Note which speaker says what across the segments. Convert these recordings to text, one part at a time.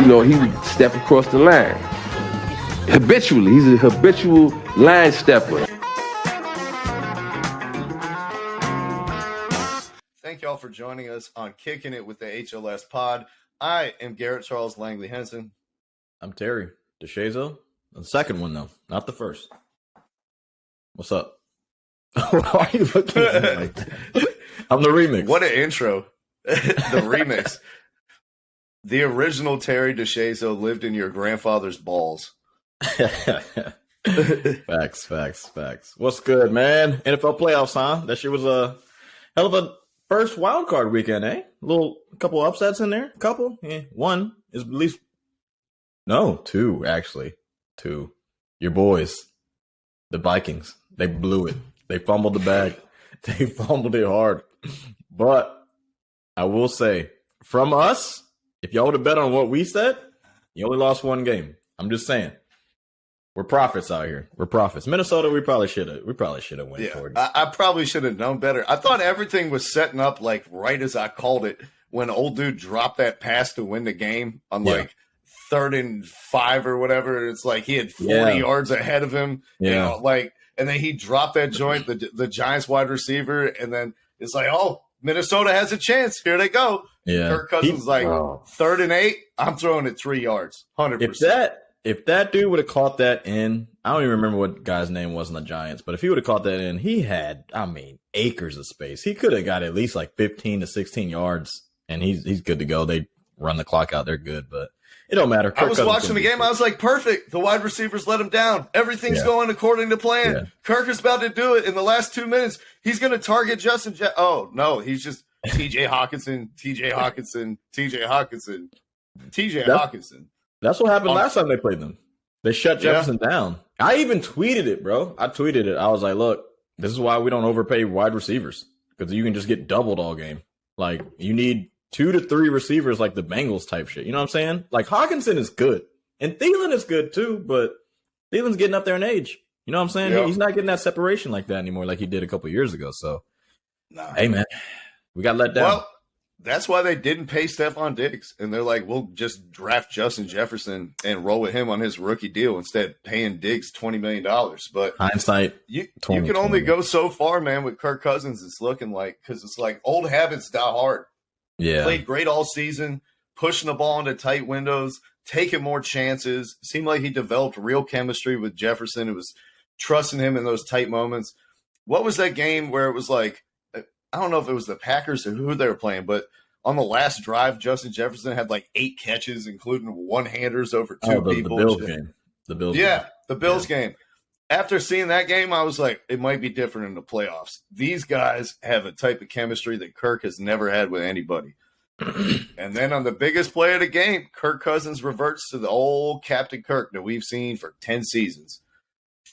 Speaker 1: he would step across the line. Habitually. He's a habitual line stepper.
Speaker 2: Thank y'all for joining us on Kicking It with the HLS pod. I am Garrett Charles Langley Henson.
Speaker 3: I'm Terry DeShazo. The second one, though, not the first. What's up? Why are you looking at me like that? I'm the remix.
Speaker 2: What an intro. The remix. The original Terry DeShazo lived in your grandfather's balls.
Speaker 3: Facts. What's good, man? NFL playoffs, huh? That shit was a hell of a first wildcard weekend, eh? Couple upsets in there. Couple? Yeah. One is at least. No, two, actually. Two. Your boys, the Vikings. They blew it. They fumbled the bag. They fumbled it hard. But I will say, from us, if y'all would have bet on what we said, you only lost one game. I'm just saying. We're prophets out here. We're prophets. Minnesota, we probably should have went for it.
Speaker 2: I probably should have known better. I thought everything was setting up like right as I called it when old dude dropped that pass to win the game on like 3rd and 5 or whatever. It's like he had 40 yards ahead of him.
Speaker 3: Yeah.
Speaker 2: And then he dropped that joint, the Giants wide receiver, and then it's like, oh, Minnesota has a chance. Here they go.
Speaker 3: Yeah.
Speaker 2: Kirk Cousins 3rd and 8. I'm throwing it 3 yards, 100%.
Speaker 3: If that dude would have caught that in, I don't even remember what guy's name was in the Giants, but if he would have caught that in, he had, acres of space. He could have got at least like 15 to 16 yards, and he's good to go. They run the clock out. They're good, but it don't matter.
Speaker 2: I was watching the game. I was like, perfect. The wide receivers let him down. Everything's going according to plan. Yeah. Kirk is about to do it in the last 2 minutes. He's going to target Justin. Oh, no, he's just TJ Hawkinson.
Speaker 3: That's what happened last time they played them. They shut Jefferson down. I even tweeted it, bro. I was like, look, this is why we don't overpay wide receivers, because you can just get doubled all game. Like, you need 2 to 3 receivers like the Bengals type shit. You know what I'm saying? Like, Hawkinson is good. And Thielen is good too, but Thielen's getting up there in age. You know what I'm saying? Yep. He's not getting that separation like that anymore like he did a couple years ago. So, hey, man, we got let down.
Speaker 2: Well, that's why they didn't pay Stephon Diggs. And they're like, we'll just draft Justin Jefferson and roll with him on his rookie deal instead of paying Diggs $20 million. But
Speaker 3: hindsight,
Speaker 2: you can only go so far, man, with Kirk Cousins. It's looking like, because it's like old habits die hard.
Speaker 3: Yeah.
Speaker 2: Played great all season, pushing the ball into tight windows, taking more chances. Seemed like he developed real chemistry with Jefferson. It was trusting him in those tight moments. What was that game where it was like, I don't know if it was the Packers or who they were playing, but on the last drive, Justin Jefferson had like 8 catches, including one-handers over 2 people.
Speaker 3: The Bills game.
Speaker 2: The Bills game. After seeing that game, I was like, it might be different in the playoffs. These guys have a type of chemistry that Kirk has never had with anybody. And then on the biggest play of the game, Kirk Cousins reverts to the old Captain Kirk that we've seen for 10 seasons.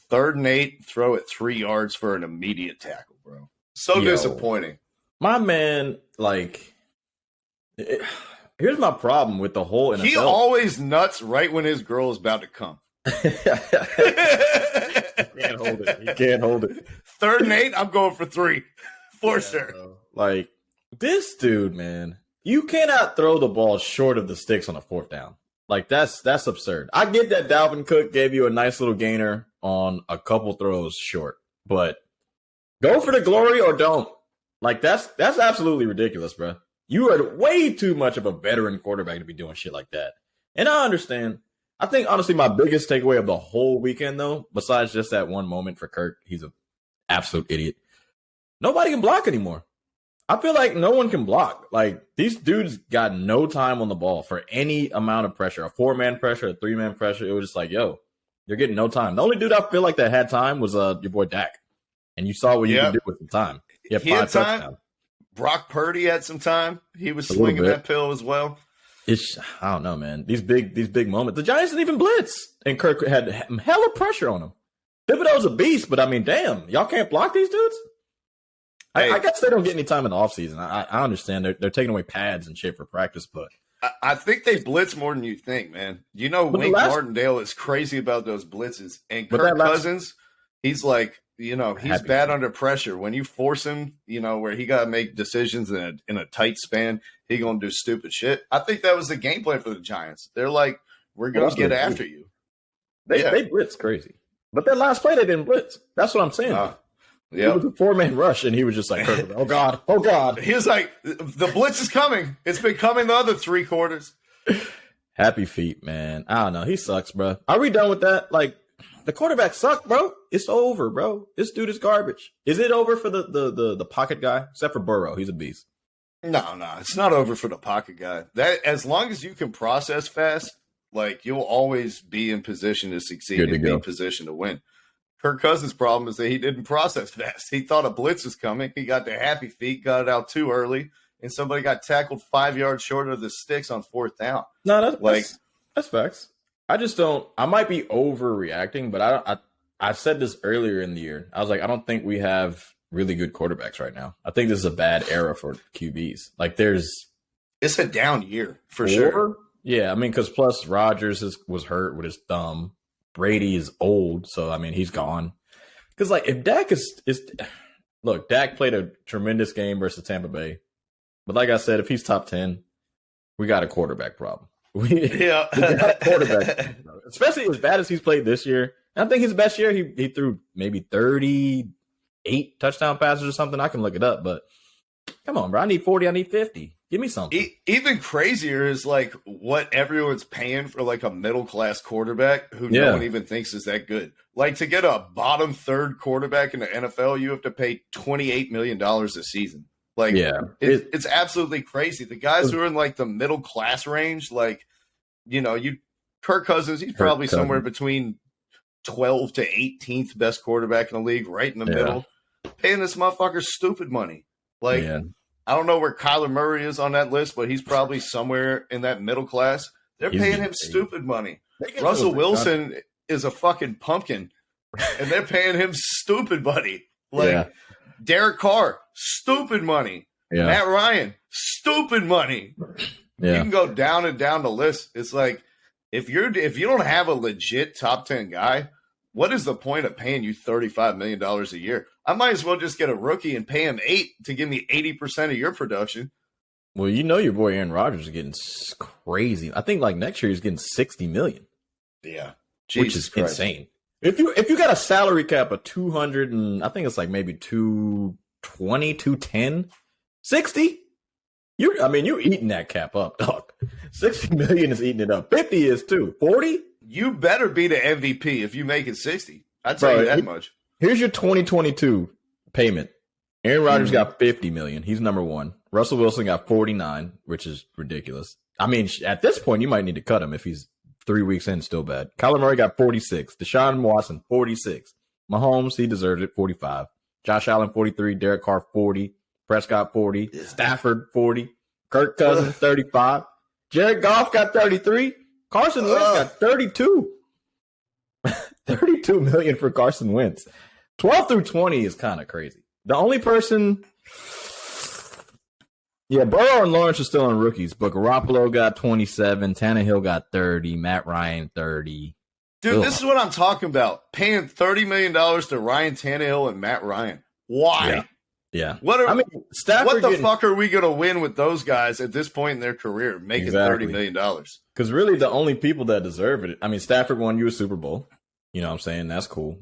Speaker 2: 3rd and 8, throw it 3 yards for an immediate tackle, bro. So disappointing.
Speaker 3: My man, here's my problem with the whole NFL.
Speaker 2: He always nuts right when his girl is about to come.
Speaker 3: He can't hold it.
Speaker 2: 3rd and 8, I'm going for 3 for sure.
Speaker 3: Bro. Like, this dude, man, you cannot throw the ball short of the sticks on a 4th down. Like, that's absurd. I get that Dalvin Cook gave you a nice little gainer on a couple throws short, but go for the glory or don't. Like, that's absolutely ridiculous, bro. You are way too much of a veteran quarterback to be doing shit like that. And I understand. I think, honestly, my biggest takeaway of the whole weekend, though, besides just that one moment for Kirk, he's an absolute idiot. Nobody can block anymore. I feel like no one can block. Like, these dudes got no time on the ball for any amount of pressure. A 4-man pressure, a 3-man pressure. It was just like, yo, you're getting no time. The only dude I feel like that had time was your boy Dak. And you saw what you could do with the time. He had 5 touchdowns.
Speaker 2: Brock Purdy had some time. He was swinging that pill as well.
Speaker 3: I don't know, man. These big moments. The Giants didn't even blitz, and Kirk had hella pressure on him. Thibodeau's a beast, but I mean, damn, y'all can't block these dudes. I guess they don't get any time in the offseason. I understand they're taking away pads and shit for practice, but
Speaker 2: I think they blitz more than you think, man. You know, Wink Martindale is crazy about those blitzes, and Kirk Cousins, he's like, he's bad under pressure. When you force him, where he got to make decisions in a tight span, he going to do stupid shit. I think that was the game plan for the Giants. They're like, we're going to get after you.
Speaker 3: They blitz crazy. But that last play, they didn't blitz. That's what I'm saying. It was a 4-man rush, and he was just like, oh, God.
Speaker 2: He was like, the blitz is coming. It's been coming the other 3 quarters.
Speaker 3: Happy feet, man. I don't know. He sucks, bro. Are we done with that? Like, the quarterback sucked, bro. It's over, bro. This dude is garbage. Is it over for the pocket guy? Except for Burrow. He's a beast.
Speaker 2: No, it's not over for the pocket guy. That as long as you can process fast, like you'll always be in position to succeed and be in position to win. Kirk Cousins' problem is that he didn't process fast. He thought a blitz was coming. He got the happy feet, got it out too early, and somebody got tackled 5 yards short of the sticks on 4th down.
Speaker 3: No, that's facts. I just don't. I might be overreacting, but I said this earlier in the year. I was like, I don't think we have really good quarterbacks right now. I think this is a bad era for QBs. Like,
Speaker 2: it's a down year for sure.
Speaker 3: Yeah, I mean, because plus Rodgers was hurt with his thumb. Brady is old, so I mean he's gone. Because like if Dak is look, Dak played a tremendous game versus Tampa Bay, but like I said, if he's top 10, we got a quarterback problem. We got a quarterback problem, especially as bad as he's played this year. And I think his best year he threw maybe 38 touchdown passes or something. I can look it up, but come on, bro. I need 40. I need 50. Give me something.
Speaker 2: Even crazier is like what everyone's paying for like a middle-class quarterback who no one even thinks is that good. Like to get a bottom 3rd quarterback in the NFL, you have to pay $28 million a season. Like, it's absolutely crazy. The guys who are in like the middle-class range, like, Kirk Cousins, he's probably somewhere between 12th to 18th best quarterback in the league, right in the middle. Paying this motherfucker stupid money. Like, I don't know where Kyler Murray is on that list, but he's probably somewhere in that middle class. They're paying him stupid money. Russell Wilson is a fucking pumpkin, and they're paying him stupid money. Like Derek Carr, stupid money. Matt Ryan, stupid money. You can go down and down the list. It's like if you don't have a legit top 10 guy, what is the point of paying you $35 million a year? I might as well just get a rookie and pay him $8 million to give me 80% of your production.
Speaker 3: Well, your boy Aaron Rodgers is getting crazy. I think like next year he's getting $60 million.
Speaker 2: Yeah,
Speaker 3: which is insane. If you got a salary cap of 200 and I think it's like maybe 220, 210, 60. You're eating that cap up, dog. 60 million is eating it up. 50 is too. 40.
Speaker 2: You better be the MVP if you make it 60. I'd tell you that much.
Speaker 3: Here's your 2022 payment. Aaron Rodgers got 50 million. He's number 1. Russell Wilson got 49, which is ridiculous. I mean, at this point, you might need to cut him if he's 3 weeks in, still bad. Kyler Murray got 46. Deshaun Watson, 46. Mahomes, he deserved it, 45. Josh Allen, 43. Derek Carr, 40. Prescott, 40. Stafford, 40. Kirk Cousins, 35. Jared Goff got 33. Carson Wentz got 32. 32 million for Carson Wentz. 12 through 20 is kind of crazy. The only person, Burrow and Lawrence are still on rookies, but Garoppolo got 27, Tannehill got 30, Matt Ryan 30.
Speaker 2: Dude, this is what I'm talking about. Paying $30 million to Ryan Tannehill and Matt Ryan. Why?
Speaker 3: Yeah.
Speaker 2: What the fuck are we going to win with those guys at this point in their career, making $30 million?
Speaker 3: Because really the only people that deserve it, I mean, Stafford won you a Super Bowl. You know what I'm saying? That's cool.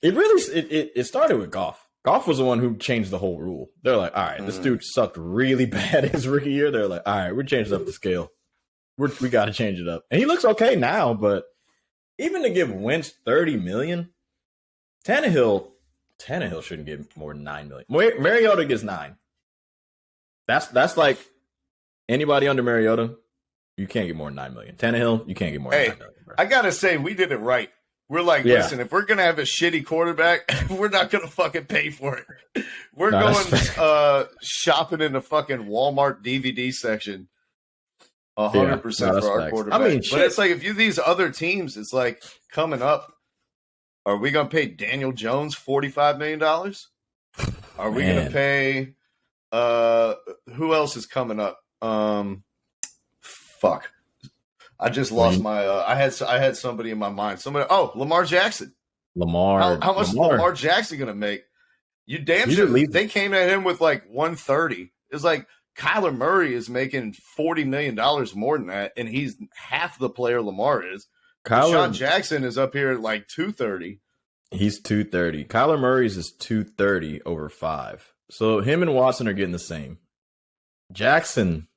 Speaker 3: It started with Goff. Goff was the one who changed the whole rule. They're like, all right, this dude sucked really bad his rookie year. They're like, all right, we're changing up the scale. We got to change it up. And he looks okay now, but even to give Wentz $30 million, Tannehill shouldn't get more than $9 million. Mariota gets 9. That's like anybody under Mariota, you can't get more than $9 million. Tannehill, you can't get more than $9 million. Bro.
Speaker 2: I gotta say, we did it right. We're like, listen, if we're gonna have a shitty quarterback, we're not gonna fucking pay for it. We're going shopping in the fucking Walmart DVD section 100% for our quarterback. I mean, but it's like if these other teams, it's like coming up. Are we going to pay Daniel Jones $45 million? Are we going to pay who else is coming up? Fuck. I just lost my I had somebody in my mind. Lamar Jackson. How much is Lamar Jackson going to make? You damn sure they came at him with like 130. It's like Kyler Murray is making $40 million more than that, and he's half the player Lamar is. Sean Jackson is up here at like 230.
Speaker 3: He's 230. Kyler Murray's is 230 over 5. So him and Watson are getting the same. Jackson,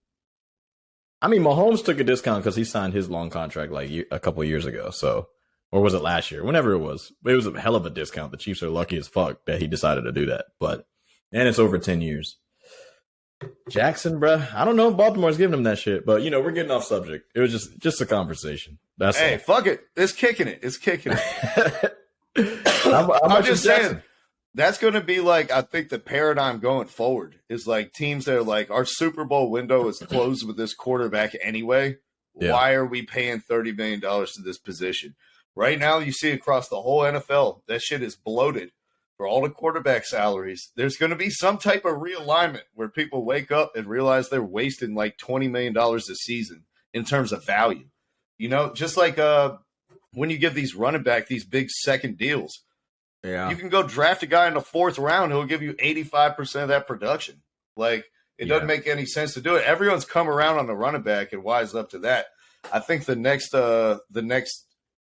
Speaker 3: I mean, Mahomes took a discount because he signed his long contract like a couple of years ago. So, or was it last year? Whenever it was a hell of a discount. The Chiefs are lucky as fuck that he decided to do that. And it's over 10 years. Jackson, bruh, I don't know if Baltimore's giving him that shit, but we're getting off subject. It was just a conversation. Hey,
Speaker 2: fuck it. It's kicking it.
Speaker 3: I'm
Speaker 2: just saying, that's going to be like, I think the paradigm going forward is like teams that are like, our Super Bowl window is closed with this quarterback anyway. Yeah. Why are we paying $30 million to this position? Right now, you see across the whole NFL, that shit is bloated for all the quarterback salaries. There's going to be some type of realignment where people wake up and realize they're wasting like $20 million a season in terms of value. Just like when you give these running back these big second deals, you can go draft a guy in the 4th round who'll give you 85% of that production. Like, it doesn't make any sense to do it. Everyone's come around on the running back and wised up to that. I think the next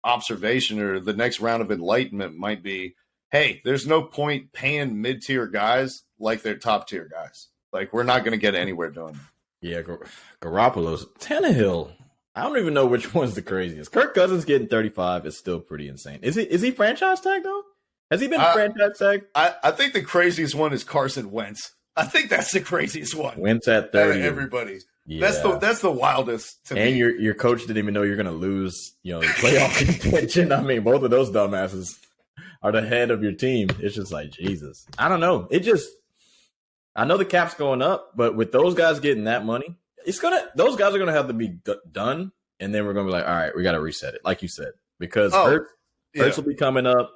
Speaker 2: observation or the next round of enlightenment might be, hey, there's no point paying mid-tier guys like they're top-tier guys. Like, we're not going to get anywhere doing that.
Speaker 3: Yeah, Garoppolo's Tannehill. I don't even know which one's the craziest. Kirk Cousins getting 35 is still pretty insane. Is he franchise tag though? Has he been franchise tag?
Speaker 2: I think the craziest one is Carson Wentz. I think that's the craziest one.
Speaker 3: Wentz at 30.
Speaker 2: Everybody. Yeah. That's the wildest to me.
Speaker 3: And your coach didn't even know you're going to lose, playoff contention. I mean, both of those dumbasses are the head of your team. It's just like, Jesus. I don't know. I know the cap's going up, but with those guys getting that money, those guys are going to have to be done. And then we're going to be like, all right, we got to reset it. Like you said, because Hurts will be coming up.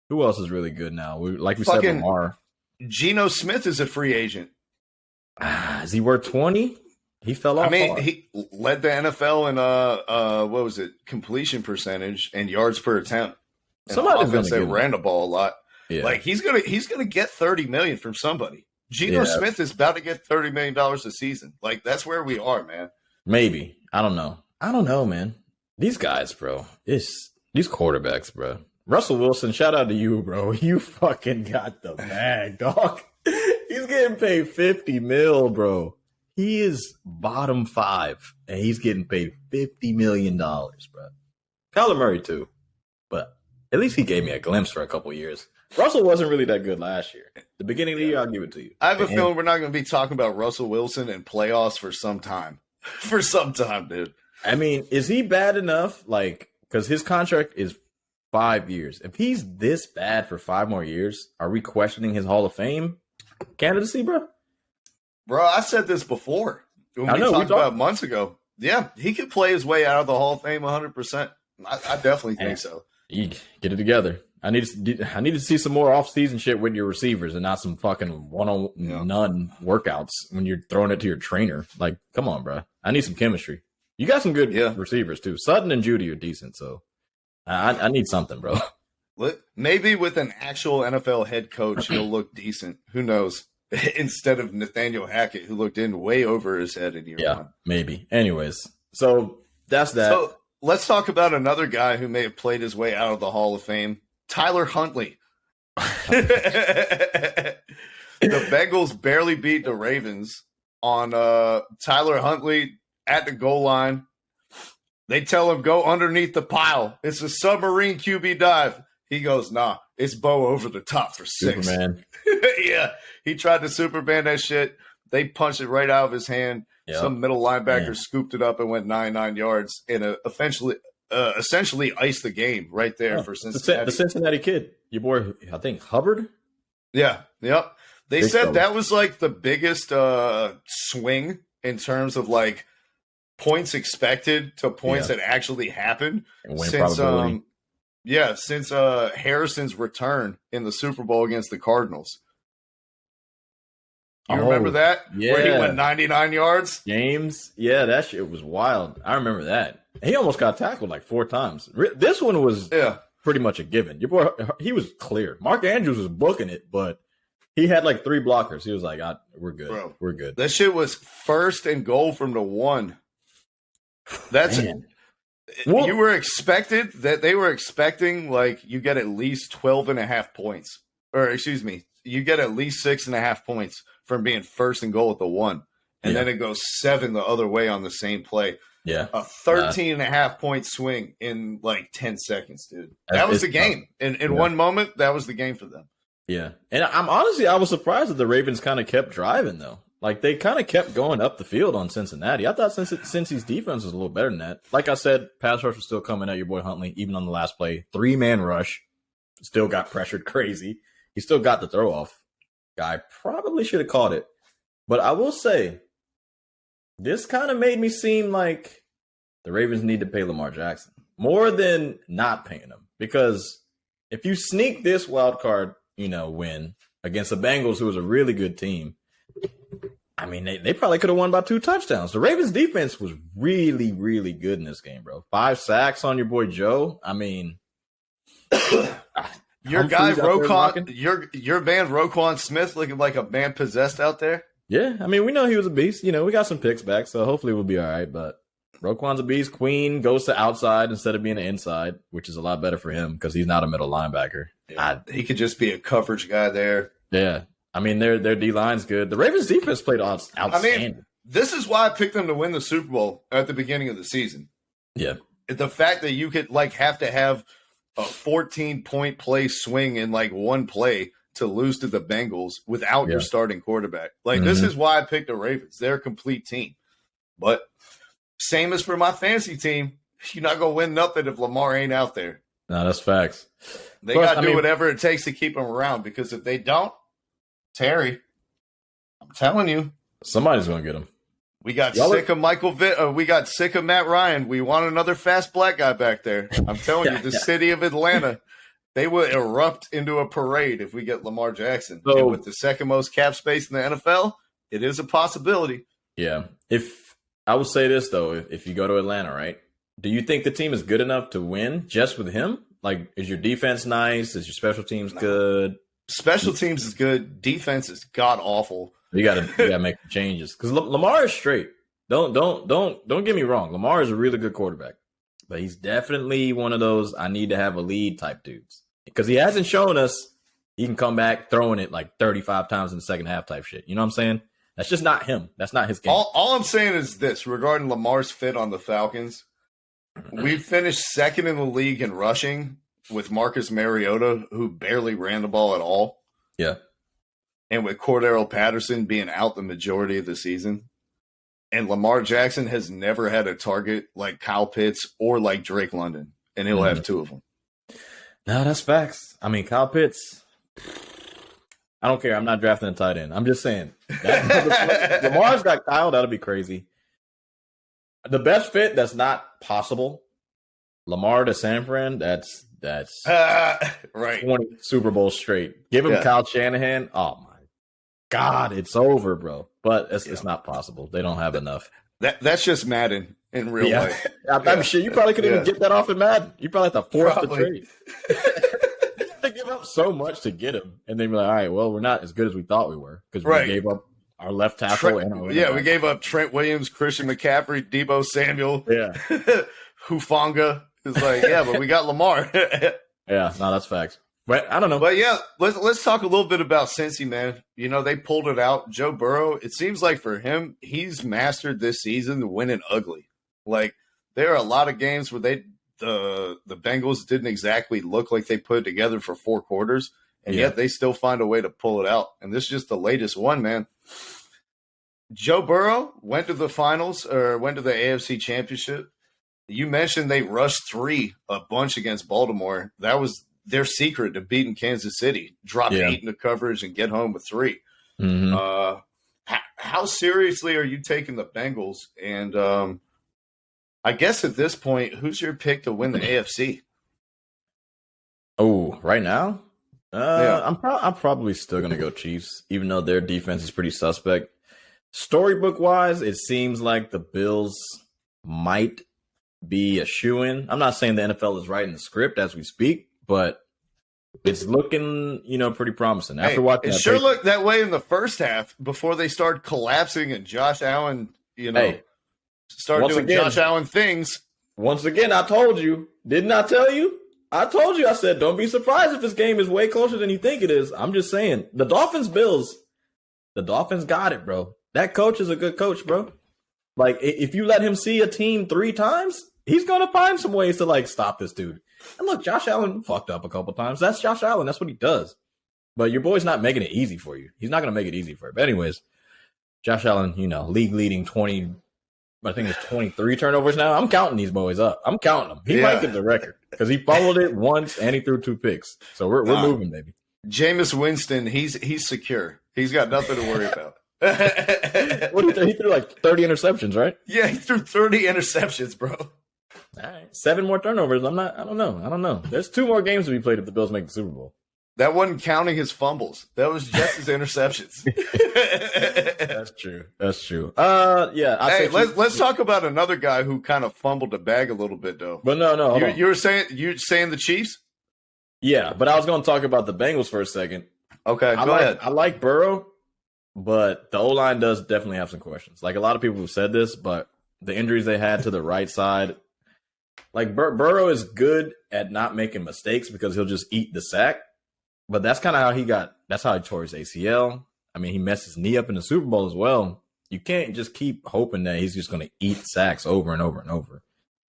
Speaker 3: Who else is really good now? We said, Lamar.
Speaker 2: Geno Smith is a free agent.
Speaker 3: Is he worth 20? He fell off.
Speaker 2: I mean, he led the NFL in what was it? Completion percentage and yards per attempt. Somebody's going to ran the ball a lot. Yeah. Like he's gonna get $30 million from somebody. Geno Smith is about to get $30 million a season. Like that's where we are, man.
Speaker 3: Maybe. I don't know, man. These guys, bro. These quarterbacks, bro. Russell Wilson, shout out to you, bro. You fucking got the bag, dog. He's getting paid $50 million, bro. He is bottom 5, and he's getting paid $50 million, bro. Kyler Murray, too. But at least he gave me a glimpse for a couple years. Russell wasn't really that good last year. The beginning of the year, I'll give it to you.
Speaker 2: I have a feeling we're not going to be talking about Russell Wilson and playoffs for some time. For some time, dude.
Speaker 3: I mean, is he bad enough? Like, because his contract is 5 years. If he's this bad for 5 more years, are we questioning his Hall of Fame candidacy, bro?
Speaker 2: Bro, I said this before. When we talked about months ago. Yeah, he could play his way out of the Hall of Fame 100%. I definitely think so.
Speaker 3: You get it together. I need to see some more off-season shit with your receivers and not some fucking one-on-none workouts when you're throwing it to your trainer. Like, come on, bro. I need some chemistry. You got some good receivers, too. Sutton and Judy are decent, so I need something, bro.
Speaker 2: Maybe with an actual NFL head coach, he'll look decent. Who knows? Instead of Nathaniel Hackett, who looked in way over his head in year one. Maybe.
Speaker 3: Anyways, so that's that.
Speaker 2: So let's talk about another guy who may have played his way out of the Hall of Fame, Tyler Huntley. The Bengals barely beat the Ravens on Tyler Huntley at the goal line. They tell him, go underneath the pile. It's a submarine QB dive. He goes, nah, it's Bo over the top for 6.
Speaker 3: Superman.
Speaker 2: Yeah, he tried to Superman that shit. They punched it right out of his hand. Yep. Some middle linebacker scooped it up and went 99 yards and essentially iced the game right there for Cincinnati.
Speaker 3: The Cincinnati kid, your boy, I think, Hubbard?
Speaker 2: Yeah, yep. They said that was like the biggest swing in terms of like points expected to points that actually happened since Harrison's return in the Super Bowl against the Cardinals. You remember that?
Speaker 3: Yeah.
Speaker 2: Where he went 99 yards?
Speaker 3: James? Yeah, that shit was wild. I remember that. He almost got tackled like 4 times. This one was pretty much a given. Your boy, he was clear. Mark Andrews was booking it, but He had like 3 blockers. He was like, "We're good,
Speaker 2: Bro,
Speaker 3: we're good."
Speaker 2: that shit was 1st and goal from the 1. That's
Speaker 3: Man.
Speaker 2: you were expected that they were expecting like you get at least 12.5 points, or excuse me, you get at least 6.5 points from being 1st and goal at the 1, and then it goes 7 the other way on the same play.
Speaker 3: Yeah,
Speaker 2: a 13.5 point swing in like 10 seconds, dude. That was the game. In one moment, that was the game for them.
Speaker 3: Yeah, and I was surprised that the Ravens kind of kept driving though. Like they kind of kept going up the field on Cincinnati. I thought Cincy's defense was a little better than that. Like I said, pass rush was still coming at your boy Huntley, even on the last play. 3-man rush, still got pressured crazy. He still got the throw off. Guy probably should have caught it, but I will say, this kind of made me seem like the Ravens need to pay Lamar Jackson more than not paying him, because if you sneak this wild card, win against the Bengals, who was a really good team. I mean, they probably could have won by 2 touchdowns. The Ravens defense was really, really good in this game, bro. 5 sacks on your boy Joe. I mean,
Speaker 2: your guy Roquan, your man Roquan Smith looking like a man possessed out there.
Speaker 3: Yeah, I mean, we know he was a beast. We got some picks back, so hopefully we'll be all right. But Roquan's a beast. Queen goes to outside instead of being an inside, which is a lot better for him because he's not a middle linebacker.
Speaker 2: Yeah, he could just be a coverage guy there.
Speaker 3: Yeah. I mean, their D-line's good. The Ravens' defense played outstanding.
Speaker 2: I mean, this is why I picked them to win the Super Bowl at the beginning of the season.
Speaker 3: Yeah.
Speaker 2: The fact that you could, have to have a 14-point play swing in, one play to lose to the Bengals without your starting quarterback. This is why I picked the Ravens. They're a complete team. But same as for my fantasy team, you're not going to win nothing if Lamar ain't out there.
Speaker 3: No, that's facts.
Speaker 2: They got to do whatever it takes to keep him around, because if they don't, Terry, I'm telling you,
Speaker 3: somebody's going to get him.
Speaker 2: We got sick of we got sick of Matt Ryan. We want another fast black guy back there. I'm telling you, the city of Atlanta, they will erupt into a parade if we get Lamar Jackson.
Speaker 3: So,
Speaker 2: and with the second most cap space in the NFL, it is a possibility.
Speaker 3: Yeah. If I would say this, though, if you go to Atlanta, right, do you think the team is good enough to win just with him? Is your defense nice? Is your special teams good?
Speaker 2: Special teams is good. Defense is god awful.
Speaker 3: You gotta make changes, because Lamar is straight. Don't get me wrong. Lamar is a really good quarterback, but he's definitely one of those I need to have a lead type dudes, because he hasn't shown us he can come back throwing it 35 times in the second half type shit. You know what I'm saying? That's just not him. That's not his game.
Speaker 2: All I'm saying is this regarding Lamar's fit on the Falcons. We finished second in the league in rushing with Marcus Mariota, who barely ran the ball at all.
Speaker 3: Yeah.
Speaker 2: And with Cordero Patterson being out the majority of the season. And Lamar Jackson has never had a target like Kyle Pitts or like Drake London. And he'll have 2 of them.
Speaker 3: No, that's facts. I mean, Kyle Pitts, I don't care. I'm not drafting a tight end. I'm just saying. Lamar's got Kyle. That'll be crazy. The best fit that's not possible, Lamar to San Fran, that's
Speaker 2: right.
Speaker 3: 20 Super Bowls straight. Give him Kyle Shanahan. Oh, my God. It's over, bro. But it's not possible. They don't have enough.
Speaker 2: That's just Madden in real life.
Speaker 3: I'm sure you probably couldn't even get that off in Madden. You probably have to force the trade. They give up so much to get him. And then be like, all right, well, we're not as good as we thought we were, because we gave up our left tackle.
Speaker 2: We gave up Trent Williams, Christian McCaffrey, Debo Samuel.
Speaker 3: Yeah.
Speaker 2: Hufanga is but we got Lamar.
Speaker 3: Yeah, no, that's facts. But I don't know.
Speaker 2: But yeah, let's talk a little bit about Cincy, man. They pulled it out. Joe Burrow, it seems like for him, he's mastered this season winning ugly. There are a lot of games where the Bengals didn't exactly look like they put it together for 4 quarters, and yet they still find a way to pull it out. And this is just the latest one, man. Joe Burrow went to the finals, or went to the AFC Championship. You mentioned they rushed 3 a bunch against Baltimore. That was their secret to beating Kansas City. Drop 8 into coverage and get home with 3.
Speaker 3: Mm-hmm.
Speaker 2: How seriously are you taking the Bengals? And I guess at this point, who's your pick to win the AFC?
Speaker 3: Oh, right now? I'm probably still going to go Chiefs, even though their defense is pretty suspect. Storybook-wise, it seems like the Bills might be a shoo-in. I'm not saying the NFL is writing the script as we speak, but It's looking, pretty promising. After
Speaker 2: Hey,
Speaker 3: watching
Speaker 2: it
Speaker 3: that,
Speaker 2: sure looked that way in the first half before they started collapsing and Josh Allen, started
Speaker 3: once
Speaker 2: doing
Speaker 3: again-
Speaker 2: Josh Allen things.
Speaker 3: once again, I told you. Didn't I tell you? I told you. I said, don't be surprised if this game is way closer than you think it is. I'm just saying. The Dolphins got it, bro. That coach is a good coach, bro. Like, if you let him see a team 3 times, he's going to find some ways to, stop this dude. And look, Josh Allen fucked up a couple times. That's Josh Allen. That's what he does. But your boy's not making it easy for you. He's not going to make it easy for you. But anyways, Josh Allen, league leading 20, I think it's 23 turnovers now. I'm counting these boys up. I'm counting them. He might get the record because he fumbled it once and he threw 2 picks. So we're moving, baby.
Speaker 2: Jameis Winston, he's secure. He's got nothing to worry about.
Speaker 3: What he threw like 30 interceptions, right?
Speaker 2: Yeah, he threw 30 interceptions, bro.
Speaker 3: All right. 7 more turnovers. I don't know. There's 2 more games to be played if the Bills make the Super Bowl.
Speaker 2: That wasn't counting his fumbles. That was just his interceptions.
Speaker 3: That's true. Yeah.
Speaker 2: Hey, let's talk about another guy who kind of fumbled the bag a little bit, though.
Speaker 3: But no.
Speaker 2: You're saying the Chiefs?
Speaker 3: Yeah, but I was going to talk about the Bengals for a second.
Speaker 2: Okay, go ahead.
Speaker 3: I like Burrow, but the O-line does definitely have some questions. Like, a lot of people have said this, but the injuries they had to the right side, like Burrow is good at not making mistakes because he'll just eat the sack. But that's kind of how he tore his ACL. I mean, he messed his knee up in the Super Bowl as well. You can't just keep hoping that he's just going to eat sacks over and over and over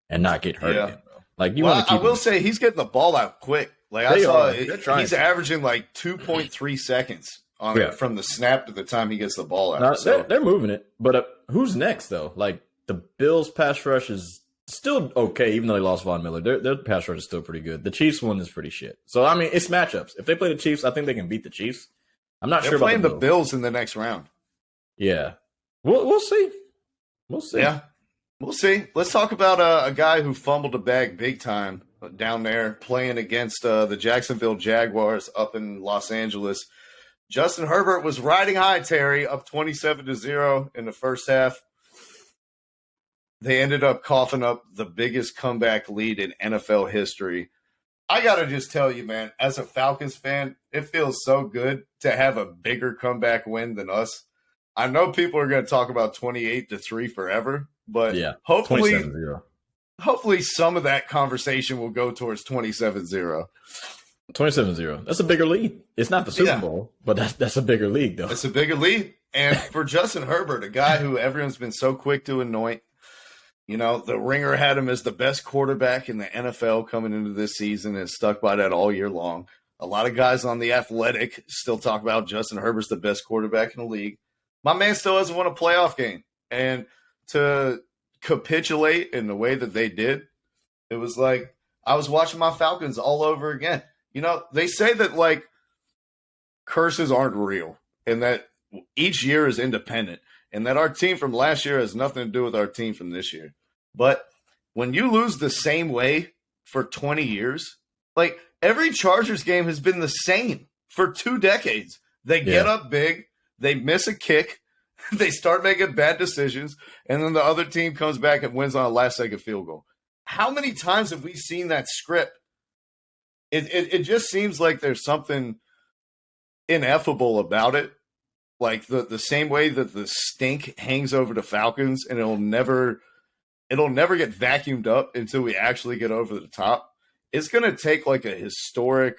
Speaker 3: and not get hurt again, bro. Like,
Speaker 2: I will say he's getting the ball out quick. Like, I saw he's averaging like 2.3 seconds from the snap to the time he gets the ball out.
Speaker 3: They're moving it. But who's next, though? Like, the Bills' pass rush is still okay, even though they lost Von Miller. Their pass rush is still pretty good. The Chiefs one is pretty shit. So, I mean, it's matchups. If they play the Chiefs, I think they can beat the Chiefs. I'm not sure about
Speaker 2: playing the Bills in the next round.
Speaker 3: Yeah. We'll see. We'll see.
Speaker 2: Yeah, we'll see. Let's talk about a guy who fumbled a bag big time down there playing against the Jacksonville Jaguars up in Los Angeles. Justin Herbert was riding high, Terry, up 27-0 in the first half. They ended up coughing up the biggest comeback lead in NFL history. I got to just tell you, man, as a Falcons fan, it feels so good to have a bigger comeback win than us. I know people are going to talk about 28-3 forever, but hopefully some of that conversation will go towards 27-0.
Speaker 3: 27-0. That's a bigger lead. It's not the Super Bowl, but that's a bigger league, though.
Speaker 2: It's a bigger lead. And for Justin Herbert, a guy who everyone's been so quick to anoint, the Ringer had him as the best quarterback in the NFL coming into this season and stuck by that all year long. A lot of guys on The Athletic still talk about Justin Herbert's the best quarterback in the league. My man still hasn't won a playoff game. And to capitulate in the way that they did, it was like I was watching my Falcons all over again. They say that, curses aren't real and that each year is independent. And that our team from last year has nothing to do with our team from this year. But when you lose the same way for 20 years, every Chargers game has been the same for 2 decades. They get up big, they miss a kick, they start making bad decisions, and then the other team comes back and wins on a last-second field goal. How many times have we seen that script? It just seems like there's something ineffable about it. Like the same way that the stink hangs over the Falcons and it'll never get vacuumed up until we actually get over the top. It's going to take a historic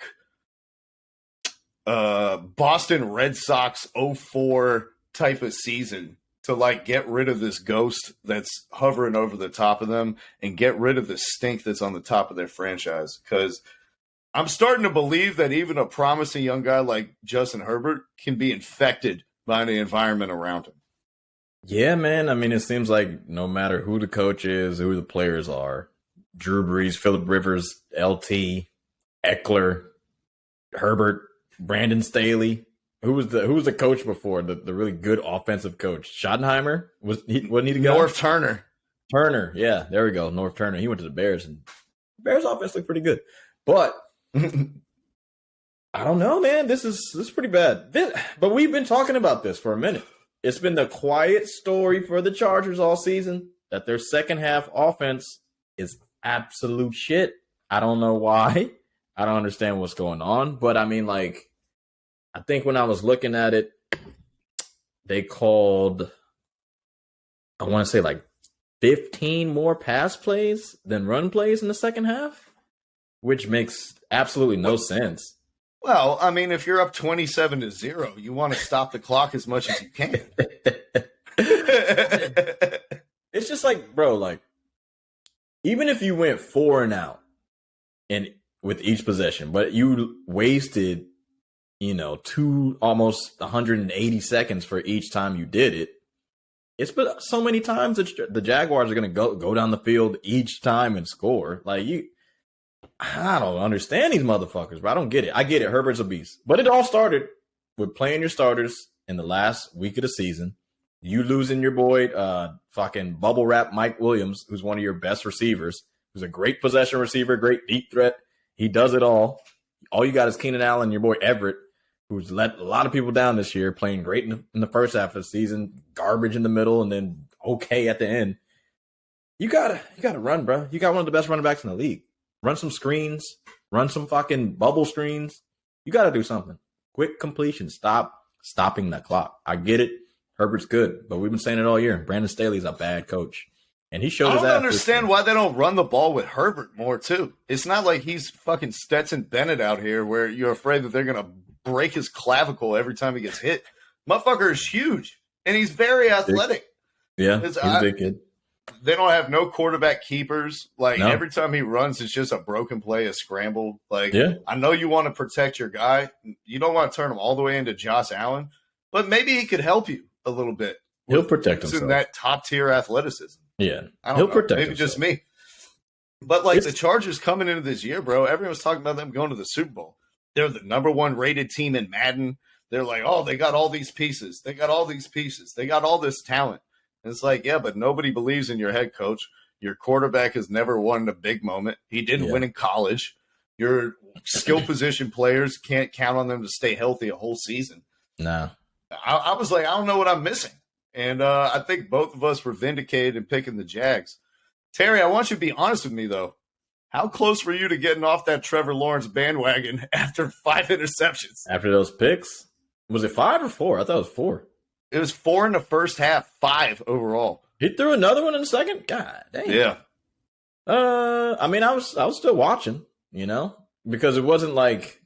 Speaker 2: Boston Red Sox 04 type of season to get rid of this ghost that's hovering over the top of them and get rid of the stink that's on the top of their franchise. Because I'm starting to believe that even a promising young guy like Justin Herbert can be infected by the environment around him.
Speaker 3: Yeah, man. I mean, it seems like no matter who the coach is, who the players are, Drew Brees, Phillip Rivers, LT, Eckler, Herbert, Brandon Staley. Who was the coach before? The really good offensive coach. Schottenheimer? Wasn't he the guy?
Speaker 2: North Turner.
Speaker 3: Turner, yeah. There we go. North Turner. He went to the Bears, and Bears offense looked pretty good. But I don't know, man. This is pretty bad. But we've been talking about this for a minute. It's been the quiet story for the Chargers all season that their second half offense is absolute shit. I don't know why. I don't understand what's going on. But I mean, like, I think when I was looking at it, they called, I want to say like 15 more pass plays than run plays in the second half, which makes absolutely no sense.
Speaker 2: Well, I mean, if you're up 27-0, you want to stop the clock as much as you can.
Speaker 3: It's just like, bro, like, even if you went 4 and out and with each possession, but you wasted, almost 180 seconds for each time you did it. It's been so many times that the Jaguars are going to go down the field each time and score. Like, I don't understand these motherfuckers, but I don't get it. I get it. Herbert's a beast. But it all started with playing your starters in the last week of the season. You losing your boy, fucking bubble wrap Mike Williams, who's one of your best receivers, who's a great possession receiver, great deep threat. He does it all. All you got is Keenan Allen, your boy Everett, who's let a lot of people down this year, playing great in the first half of the season, garbage in the middle, and then okay at the end. You gotta run, bro. You got one of the best running backs in the league. Run some screens, run some fucking bubble screens. You gotta do something. Quick completion. Stopping the clock. I get it. Herbert's good, but we've been saying it all year. Brandon Staley's a bad coach. And he showed
Speaker 2: I
Speaker 3: his
Speaker 2: don't
Speaker 3: ass.
Speaker 2: understand why they don't run the ball with Herbert more, too. It's not like he's fucking Stetson Bennett out here where you're afraid that they're going to break his clavicle every time he gets hit. Motherfucker is huge, and he's very athletic.
Speaker 3: Yeah, he's a big kid.
Speaker 2: They don't have no quarterback keepers. Like, every time he runs, it's just a broken play, a scramble. Like, I know you want to protect your guy. You don't want to turn him all the way into Josh Allen, but maybe he could help you a little bit.
Speaker 3: He'll protect himself.
Speaker 2: In that top-tier athleticism.
Speaker 3: Yeah,
Speaker 2: he'll protect himself. Maybe just me. But, like, the Chargers coming into this year, bro, everyone's talking about them going to the Super Bowl. They're the number 1 rated team in Madden. They're like, oh, they got all these pieces. They got all these pieces. They got all this talent. And it's like, yeah, but nobody believes in your head coach. Your quarterback has never won a big moment. He didn't win in college. Your skill position players can't count on them to stay healthy a whole season.
Speaker 3: No.
Speaker 2: I was like, I don't know what I'm missing. And I think both of us were vindicated in picking the Jags. Terry, I want you to be honest with me, though. How close were you to getting off that Trevor Lawrence bandwagon after 5 interceptions?
Speaker 3: After those picks? Was it 5 or 4? I thought it was 4.
Speaker 2: It was 4 in the first half, 5 overall.
Speaker 3: He threw another one in the second? God damn.
Speaker 2: Yeah.
Speaker 3: I mean, I was still watching, because it wasn't like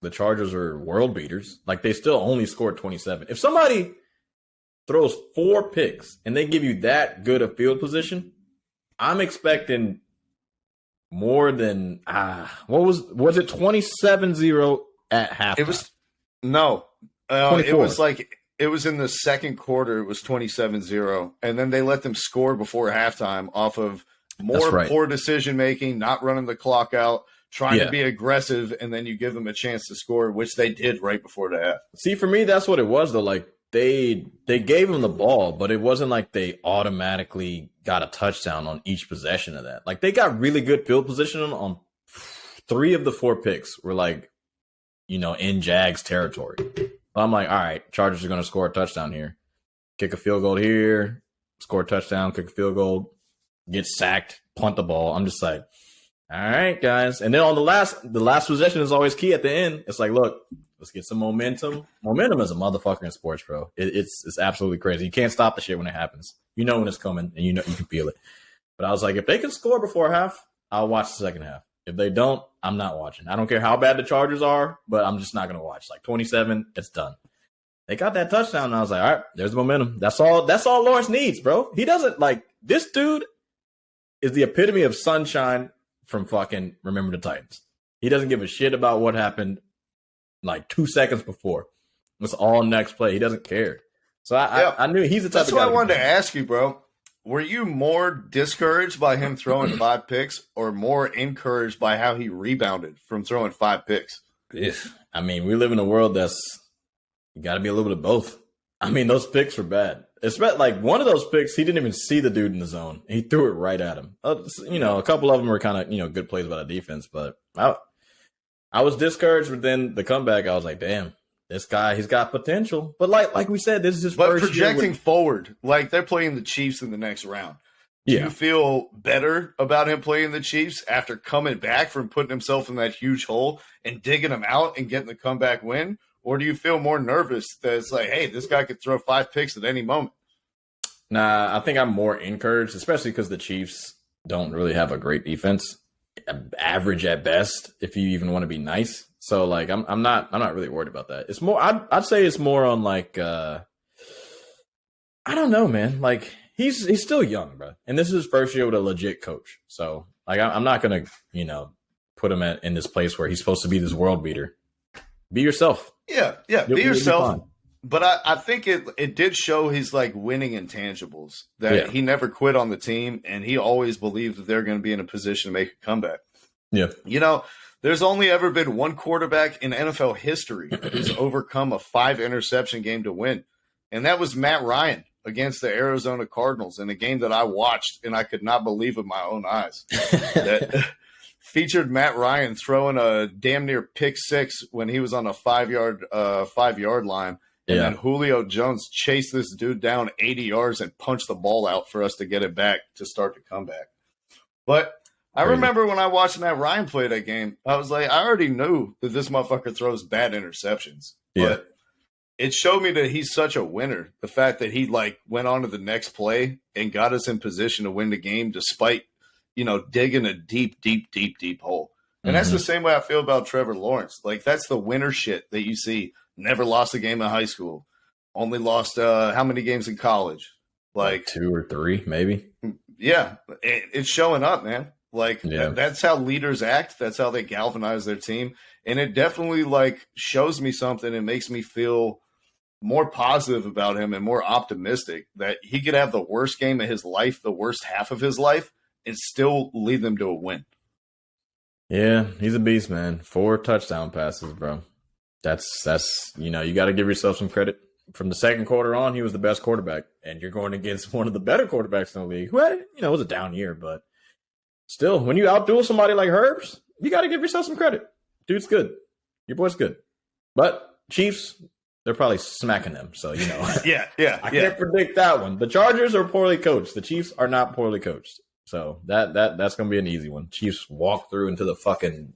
Speaker 3: the Chargers were world beaters. Like, they still only scored 27. If somebody throws 4 picks and they give you that good a field position, I'm expecting more than what was it 27-0 at halftime?
Speaker 2: It was it was like it was in the second quarter. It was 27-0, and then they let them score before halftime off of more poor decision making, not running the clock out, trying to be aggressive, and then you give them a chance to score, which they did right before the half.
Speaker 3: See, for me, that's what it was though. Like, they gave him the ball, but it wasn't like they automatically got a touchdown on each possession of that. Like, they got really good field position on 3 of the 4 picks were like, in Jags territory. I'm like, all right, Chargers are going to score a touchdown here. Kick a field goal here, score a touchdown, kick a field goal, get sacked, punt the ball. I'm just like, all right, guys. And then on the last possession is always key at the end. It's like, look, let's get some momentum. Momentum is a motherfucker in sports, bro. It's absolutely crazy. You can't stop the shit when it happens. You know when it's coming, and you can feel it. But I was like, if they can score before half, I'll watch the second half. If they don't, I'm not watching. I don't care how bad the Chargers are, but I'm just not going to watch. Like 27, it's done. They got that touchdown, and I was like, all right, there's the momentum. That's all Lawrence needs, bro. He doesn't, like, this dude is the epitome of sunshine from fucking Remember the Titans. He doesn't give a shit about what happened like 2 seconds before. It's all next play. He doesn't care. So I knew he's the type of guy.
Speaker 2: That's what I wanted to ask you, bro. Were you more discouraged by him throwing 5 picks or more encouraged by how he rebounded from throwing 5 picks?
Speaker 3: I mean, we live in a world you got to be a little bit of both. I mean, those picks were bad. It's like one of those picks, he didn't even see the dude in the zone. He threw it right at him. A couple of them were kind of, good plays by the defense, but I was discouraged. But then the comeback, I was like, damn. This guy, he's got potential. But like we said, this is his first year.
Speaker 2: But projecting forward, like they're playing the Chiefs in the next round. Do
Speaker 3: Yeah.
Speaker 2: you feel better about him playing the Chiefs after coming back from putting himself in that huge hole and digging him out and getting the comeback win? Or do you feel more nervous that it's like, hey, this guy could throw 5 picks at any moment?
Speaker 3: Nah, I think I'm more encouraged, especially because the Chiefs don't really have a great defense, average at best, if you even want to be nice. So like, I'm not really worried about that. It's more, I'd say it's more on like, I don't know, man. Like he's still young, bro, and this is his first year with a legit coach. So like, I'm not gonna, put him in this place where he's supposed to be this world beater. Be yourself.
Speaker 2: Yeah, be yourself. But I think it did show his like winning intangibles that he never quit on the team, and he always believed that they're going to be in a position to make a comeback.
Speaker 3: Yeah.
Speaker 2: There's only ever been one quarterback in NFL history who's overcome a 5 interception game to win, and that was Matt Ryan against the Arizona Cardinals in a game that I watched, and I could not believe with my own eyes. That featured Matt Ryan throwing a damn near pick 6 when he was on a 5-yard line. And then Julio Jones chased this dude down 80 yards and punched the ball out for us to get it back to start the comeback. But I remember when I watched Matt Ryan play that game, I was like, I already knew that this motherfucker throws bad interceptions.
Speaker 3: Yeah.
Speaker 2: But it showed me that he's such a winner. The fact that he like went on to the next play and got us in position to win the game despite, digging a deep, deep, deep, deep hole. And that's the same way I feel about Trevor Lawrence. Like that's the winner shit that you see. Never lost a game in high school. Only lost how many games in college? Like
Speaker 3: 2 or 3, maybe.
Speaker 2: Yeah, it's showing up, man. Like that's how leaders act. That's how they galvanize their team, and it definitely like shows me something and makes me feel more positive about him and more optimistic that he could have the worst game of his life, the worst half of his life, and still lead them to a win.
Speaker 3: Yeah, he's a beast, man. 4 touchdown passes, bro. That's you got to give yourself some credit. From the second quarter on, he was the best quarterback, and you're going against one of the better quarterbacks in the league. Who had, it was a down year, but still, when you outduel somebody like Herbs, you got to give yourself some credit. Dude's good. Your boy's good. But Chiefs, they're probably smacking them, so
Speaker 2: Yeah.
Speaker 3: I can't predict that one. The Chargers are poorly coached. The Chiefs are not poorly coached, so that's gonna be an easy one. Chiefs walk through into the fucking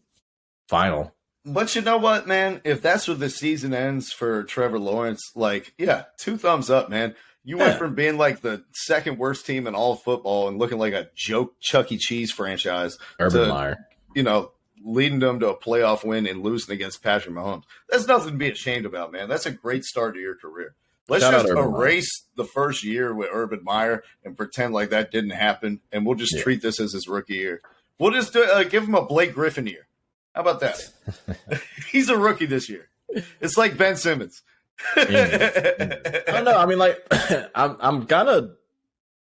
Speaker 3: final.
Speaker 2: But you know what, man? If that's where the season ends for Trevor Lawrence, 2 thumbs up, man. You went from being like the second worst team in all of football and looking like a joke Chuck E. Cheese franchise
Speaker 3: Urban Meyer.
Speaker 2: Leading them to a playoff win and losing against Patrick Mahomes. That's nothing to be ashamed about, man. That's a great start to your career. Let's just erase the first year with Urban Meyer and pretend like that didn't happen, and we'll just treat this as his rookie year. We'll just give him a Blake Griffin year. How about that? He's a rookie this year. It's like Ben Simmons.
Speaker 3: I don't know. I mean, I'm kind of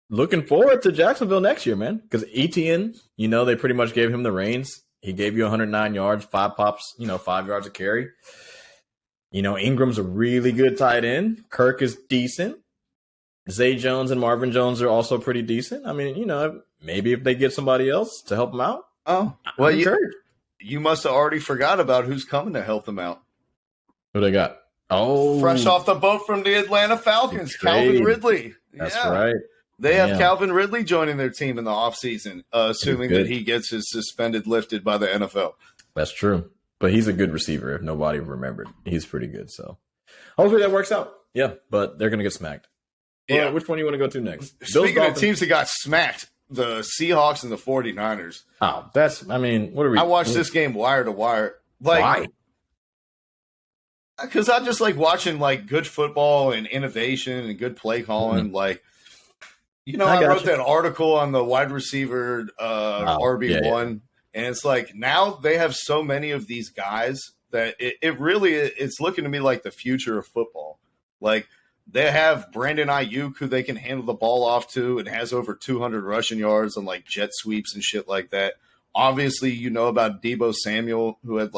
Speaker 3: looking forward to Jacksonville next year, man. Because Etienne, they pretty much gave him the reins. He gave you 109 yards, 5 pops, 5 yards a carry. Ingram's a really good tight end. Kirk is decent. Zay Jones and Marvin Jones are also pretty decent. I mean, maybe if they get somebody else to help them out.
Speaker 2: Oh, well, you must have already forgot about who's coming to help them out.
Speaker 3: Who they got? Oh,
Speaker 2: fresh off the boat from the Atlanta Falcons, Calvin Ridley.
Speaker 3: That's right.
Speaker 2: They have Calvin Ridley joining their team in the offseason, assuming that he gets his suspended lifted by the NFL.
Speaker 3: That's true. But he's a good receiver, if nobody remembered. He's pretty good. So hopefully that works out. Yeah, but they're going to get smacked. Yeah. Which one do you want to go to next?
Speaker 2: Speaking of teams that got smacked, the Seahawks and the 49ers.
Speaker 3: Oh, what are we?
Speaker 2: I watched this game wire to wire.
Speaker 3: Why?
Speaker 2: Because I just like watching good football and innovation and good play calling.
Speaker 3: Mm-hmm.
Speaker 2: I wrote that article on the wide receiver RB1, and it's like now they have so many of these guys that it really it's looking to me like the future of football. Like they have Brandon Ayuk, who they can handle the ball off to, and has over 200 rushing yards on jet sweeps and shit like that. Obviously, about Deebo Samuel, who had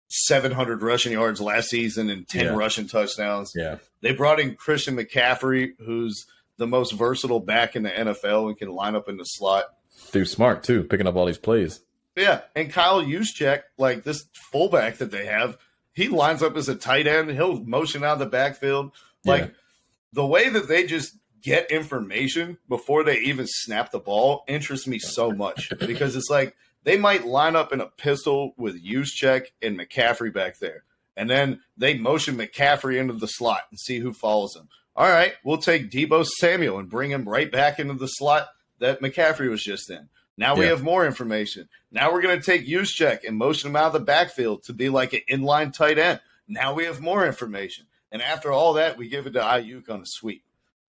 Speaker 2: 700 rushing yards last season and 10 rushing touchdowns.
Speaker 3: Yeah.
Speaker 2: They brought in Christian McCaffrey, who's the most versatile back in the NFL and can line up in the slot.
Speaker 3: Dude's smart, too, picking up all these plays.
Speaker 2: Yeah, and Kyle Juszczyk, this fullback that they have, he lines up as a tight end. He'll motion out of the backfield. The way that they just get information before they even snap the ball interests me so much because it's like they might line up in a pistol with Juszczyk and McCaffrey back there. And then they motion McCaffrey into the slot and see who follows him. All right, we'll take Deebo Samuel and bring him right back into the slot that McCaffrey was just in. Now we have more information. Now we're going to take Juszczyk and motion him out of the backfield to be like an inline tight end. Now we have more information. And after all that, we give it to Ayuk on a sweep.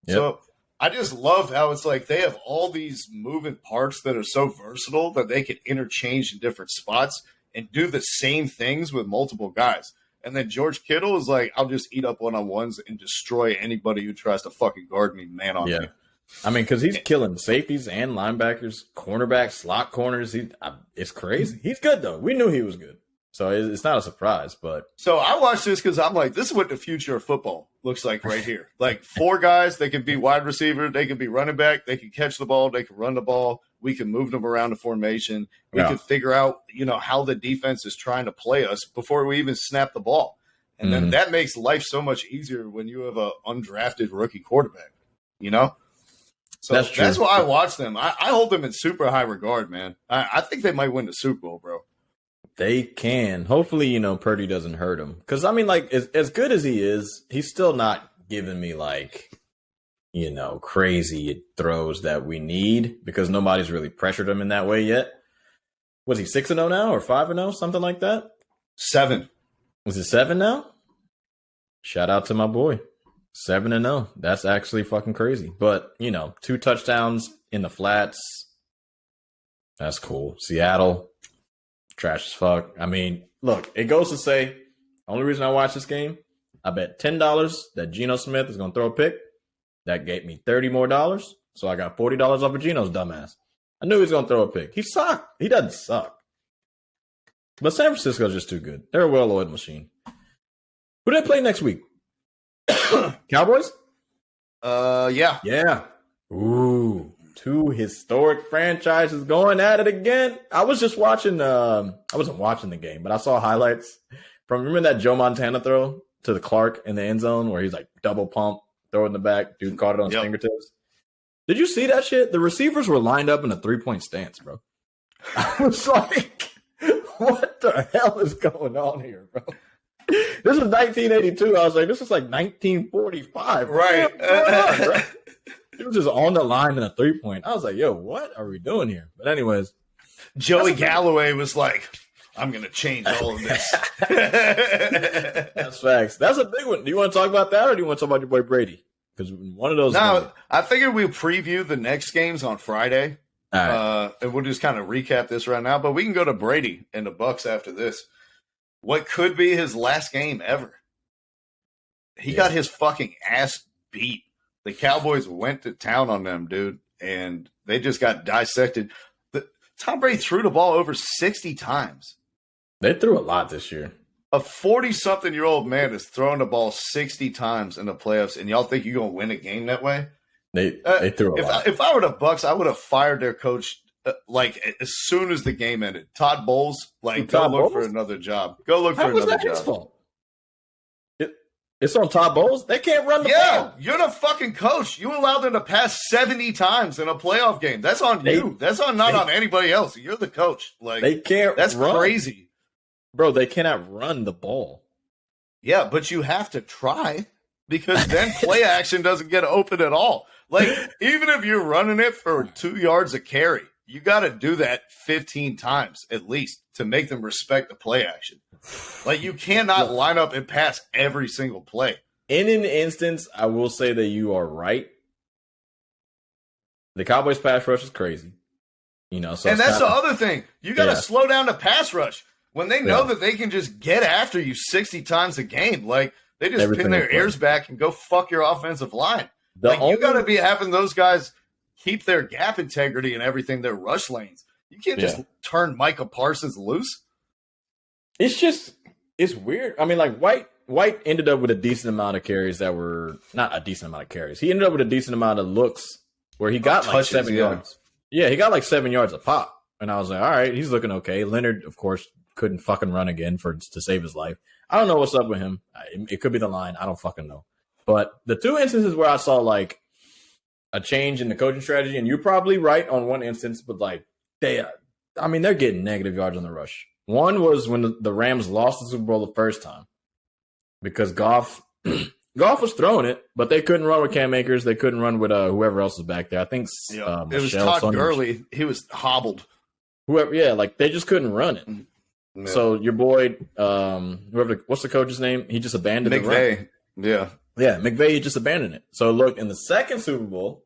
Speaker 2: Yep. So I just love how it's like they have all these moving parts that are so versatile that they can interchange in different spots and do the same things with multiple guys. And then George Kittle is like, I'll just eat up one-on-ones and destroy anybody who tries to fucking guard me man on me.
Speaker 3: I mean, because he's killing safeties and linebackers, cornerbacks, slot corners. It's crazy. He's good, though. We knew he was good. So it's not a surprise. But
Speaker 2: so I watched this because I'm like, this is what the future of football looks like right here. Like 4 guys, they can be wide receiver, they can be running back, they can catch the ball, they can run the ball. We can move them around the formation. We can figure out, how the defense is trying to play us before we even snap the ball. And then that makes life so much easier when you have an undrafted rookie quarterback, So that's why I watch them. I hold them in super high regard, man. I think they might win the Super Bowl, bro.
Speaker 3: They can. Hopefully, Purdy doesn't hurt him. Because, I mean, like, as good as he is, he's still not giving me, like, crazy throws that we need because nobody's really pressured him in that way yet. Was he 6-0 now or 5-0, something like that?
Speaker 2: 7.
Speaker 3: Was it 7 now? Shout out to my boy. 7-0. That's actually fucking crazy. But, 2 touchdowns in the flats. That's cool. Seattle, trash as fuck. I mean, look, it goes to say, only reason I watch this game, I bet $10 that Geno Smith is going to throw a pick. That gave me $30 more. So I got $40 off of Geno's dumbass. I knew he was going to throw a pick. He sucked. He doesn't suck. But San Francisco's just too good. They're a well-oiled machine. Who do they play next week? Cowboys?
Speaker 2: Yeah.
Speaker 3: Yeah. Ooh. 2 historic franchises going at it again. I was just watching, I wasn't watching the game, but I saw highlights from, remember that Joe Montana throw to the Clark in the end zone where he's like double pump, throw it in the back, dude caught it on his fingertips. Did you see that shit? The receivers were lined up in a 3-point stance, bro. I was like, what the hell is going on here, bro? This is 1982. I was like, this is like 1945.
Speaker 2: Right.
Speaker 3: It was just on the line in a 3-point. I was like, yo, what are we doing here? But anyways.
Speaker 2: Joey Galloway was like, I'm going to change all of this.
Speaker 3: That's facts. That's a big one. Do you want to talk about that or do you want to talk about your boy Brady? Because one of those.
Speaker 2: No, I figured we'll preview the next games on Friday.
Speaker 3: All right.
Speaker 2: And we'll just kind of recap this right now. But we can go to Brady and the Bucks after this. What could be his last game ever? He got his fucking ass beat. The Cowboys went to town on them, dude, and they just got dissected. Tom Brady threw the ball over 60 times.
Speaker 3: They threw a lot this year.
Speaker 2: A 40-something-year-old man is throwing the ball 60 times in the playoffs, and y'all think you're going to win a game that way?
Speaker 3: They threw a lot.
Speaker 2: If I were the Bucks, I would have fired their coach as soon as the game ended. Todd Bowles, go look for another job. Go look for another job. His fault?
Speaker 3: It's on Todd Bowles. They can't run the ball.
Speaker 2: Yeah, you're the fucking coach. You allowed them to pass 70 times in a playoff game. That's on you. That's not on anybody else. You're the coach.
Speaker 3: They can't.
Speaker 2: That's
Speaker 3: run.
Speaker 2: Crazy,
Speaker 3: bro. They cannot run the ball.
Speaker 2: Yeah, but you have to try because then play action doesn't get open at all. Even if you're running it for 2 yards a carry, you got to do that 15 times at least to make them respect the play action. You cannot line up and pass every single play.
Speaker 3: In an instance, I will say that you are right. The Cowboys pass rush is crazy. So
Speaker 2: and that's the other thing. You got to slow down the pass rush. When they know that they can just get after you 60 times a game, they just pin their ears back and go fuck your offensive line. You got to be having those guys keep their gap integrity and everything, their rush lanes. You can't just turn Micah Parsons loose.
Speaker 3: It's weird. I mean, White ended up with a decent amount of carries that were not a decent amount of carries. He ended up with a decent amount of looks where he got touches, 7 yards. Yeah, he got 7 yards a pop. And I was like, all right, he's looking okay. Leonard, of course, couldn't fucking run again to save his life. I don't know what's up with him. It could be the line. I don't fucking know. But the 2 instances where I saw a change in the coaching strategy, and you're probably right on one instance, but like they're getting negative yards on the rush. One was when the Rams lost the Super Bowl the first time because Goff was throwing it, but they couldn't run with Cam Akers. They couldn't run with whoever else was back there. I think
Speaker 2: it was Todd Gurley. He was hobbled.
Speaker 3: Whoever, like they just couldn't run it.
Speaker 2: Yeah.
Speaker 3: So your boy, what's the coach's name? He just abandoned
Speaker 2: McVay.
Speaker 3: the run. Yeah, McVay just abandoned it. So look, in the second Super Bowl,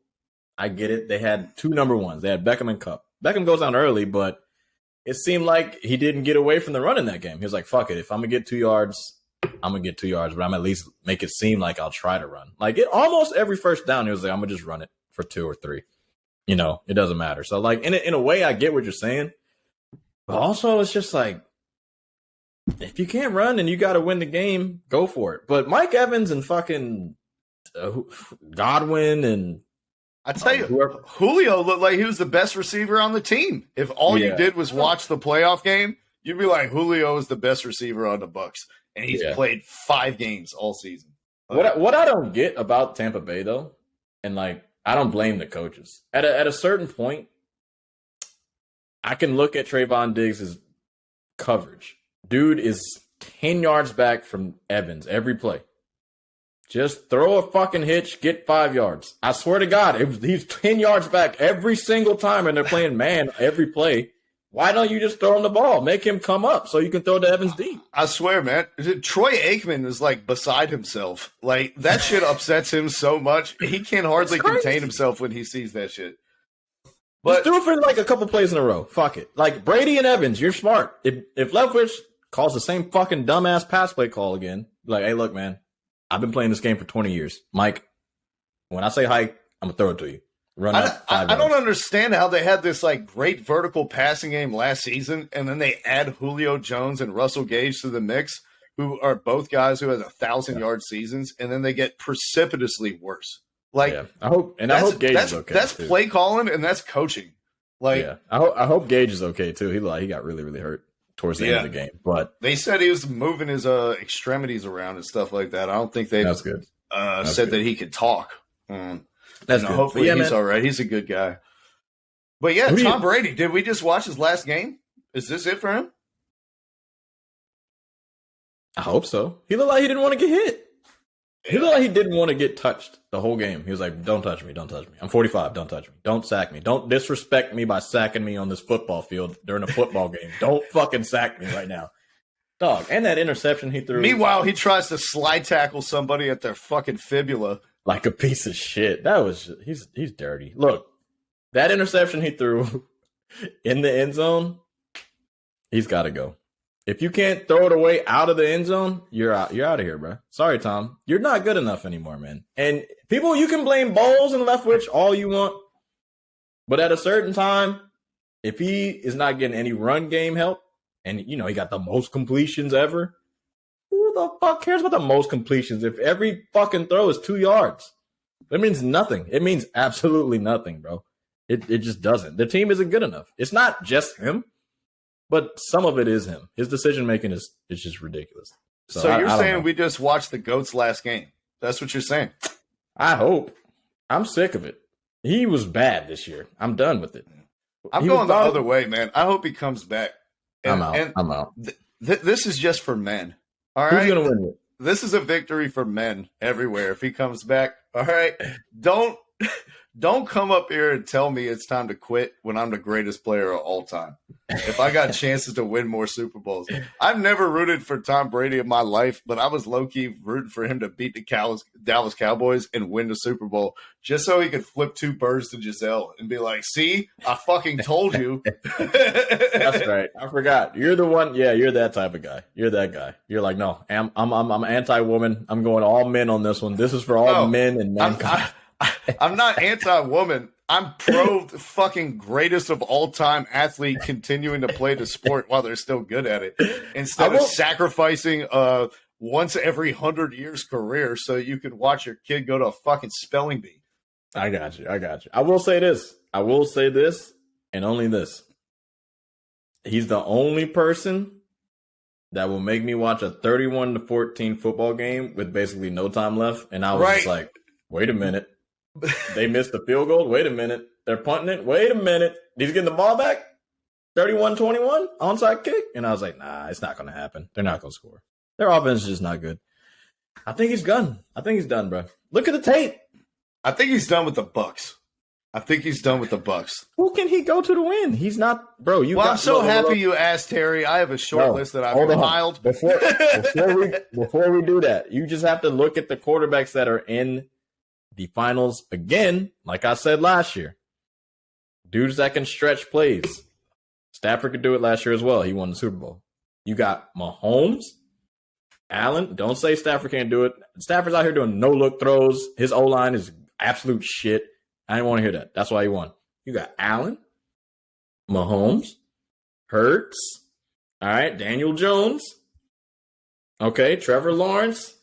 Speaker 3: I get it. They had two number ones. They had Beckham and Cup. Beckham goes down early, but it seemed like he didn't get away from the run in that game. He was like, fuck it. If I'm going to get 2 yards, I'm going to get 2 yards, but I'm at least make it seem like I'll try to run. Like it almost every first down, he was like, I'm going to just run it for 2 or 3. You know, it doesn't matter. So like in a way, I get what you're saying. But also it's just like, if you can't run and you got to win the game, go for it. But Mike Evans and fucking Godwin and
Speaker 2: I tell you, Julio looked like he was the best receiver on the team. If all you did was watch the playoff game, you'd be like, Julio is the best receiver on the Bucs, and he's played 5 games all season.
Speaker 3: What I don't get about Tampa Bay though, and like I don't blame the coaches. At a certain point, I can look at Trayvon Diggs' coverage. Dude is 10 yards back from Evans every play. Just throw a fucking hitch, get 5 yards. I swear to God, he's 10 yards back every single time, and they're playing man every play. Why don't you just throw him the ball? Make him come up so you can throw to Evans deep.
Speaker 2: I swear, man. Troy Aikman is like beside himself. Like that shit upsets him so much. He can hardly contain himself when he sees that shit.
Speaker 3: But just do it for like a couple plays in a row. Fuck it. Like Brady and Evans, you're smart. If Leftwich calls the same fucking dumbass pass play call again, like, hey, look, man, I've been playing this game for 20 years. Mike, when I say hike, I'm going to throw it to you.
Speaker 2: I don't understand how they had this like great vertical passing game last season, and then they add Julio Jones and Russell Gage to the mix, who are both guys who have 1,000-yard seasons, and then they get precipitously worse. Like,
Speaker 3: I hope Gage is okay.
Speaker 2: That's too. Play calling and that's coaching. Like,
Speaker 3: I hope Gage is okay too. He got really, really hurt towards the end of the game, but
Speaker 2: they said he was moving his extremities around and stuff like that. I don't think they
Speaker 3: that's good.
Speaker 2: Said that he could talk.
Speaker 3: That's good.
Speaker 2: Hopefully he's all right. He's a good guy. But yeah, Tom Brady. Did we just watch his last game? Is this it for him?
Speaker 3: I hope so. He looked like he didn't want to get hit. He looked like he didn't want to get touched the whole game. He was like, don't touch me. Don't touch me. I'm 45. Don't touch me. Don't sack me. Don't disrespect me by sacking me on this football field during a football game. Don't fucking sack me right now. Dog. And that interception he threw.
Speaker 2: Meanwhile, he tries to slide tackle somebody at their fucking fibula.
Speaker 3: Like a piece of shit. He's dirty. Look, that interception he threw in the end zone, he's got to go. If you can't throw it away out of the end zone, you're out of here, bro. Sorry, Tom. You're not good enough anymore, man. And people, you can blame Bowles and Leftwich all you want. But at a certain time, if he is not getting any run game help, and, you know, he got the most completions ever, who the fuck cares about the most completions if every fucking throw is 2 yards? That means nothing. It means absolutely nothing, bro. It just doesn't. The team isn't good enough. It's not just him. But some of it is him. His decision-making is just ridiculous.
Speaker 2: So you're saying we just watched the GOAT's last game. That's what you're saying.
Speaker 3: I hope. I'm sick of it. He was bad this year. I'm done with it.
Speaker 2: I'm going the other way, man. I hope he comes back.
Speaker 3: I'm out.
Speaker 2: This is just for men. All right?
Speaker 3: Who's going to win it?
Speaker 2: This is a victory for men everywhere. If he comes back, all right? Don't come up here and tell me it's time to quit when I'm the greatest player of all time. If I got chances to win more Super Bowls. I've never rooted for Tom Brady in my life, but I was low-key rooting for him to beat the Dallas Cowboys and win the Super Bowl just so he could flip 2 birds to Giselle and be like, see, I fucking told you.
Speaker 3: That's right. I forgot. You're the one. Yeah, you're that type of guy. You're that guy. You're like, no, I'm anti-woman. I'm going all men on this one. This is for all men and mankind.
Speaker 2: I'm not anti-woman. I'm pro fucking greatest of all time athlete continuing to play the sport while they're still good at it instead of sacrificing once every 100 years career so you can watch your kid go to a fucking spelling bee.
Speaker 3: I got you. I will say this and only this. He's the only person that will make me watch a 31-14 football game with basically no time left. And I was just like, wait a minute. They missed the field goal. Wait a minute. They're punting it. Wait a minute. He's getting the ball back. 31-21 onside kick. And I was like, nah, it's not going to happen. They're not going to score. Their offense is just not good. I think he's done. Bro. Look at the tape.
Speaker 2: I think he's done with the Bucks.
Speaker 3: Who can he go to win? He's not, bro.
Speaker 2: I'm so happy you asked, Terry. I have a short list that I've compiled.
Speaker 3: Before we do that, you just have to look at the quarterbacks that are in the finals again. Like I said last year, dudes that can stretch plays. Stafford could do it last year as well. He won the Super Bowl. You got Mahomes, Allen. Don't say Stafford can't do it. Stafford's out here doing no-look throws. His O-line is absolute shit. I didn't want to hear that. That's why he won. You got Allen, Mahomes, Hurts, all right, Daniel Jones, okay, Trevor Lawrence.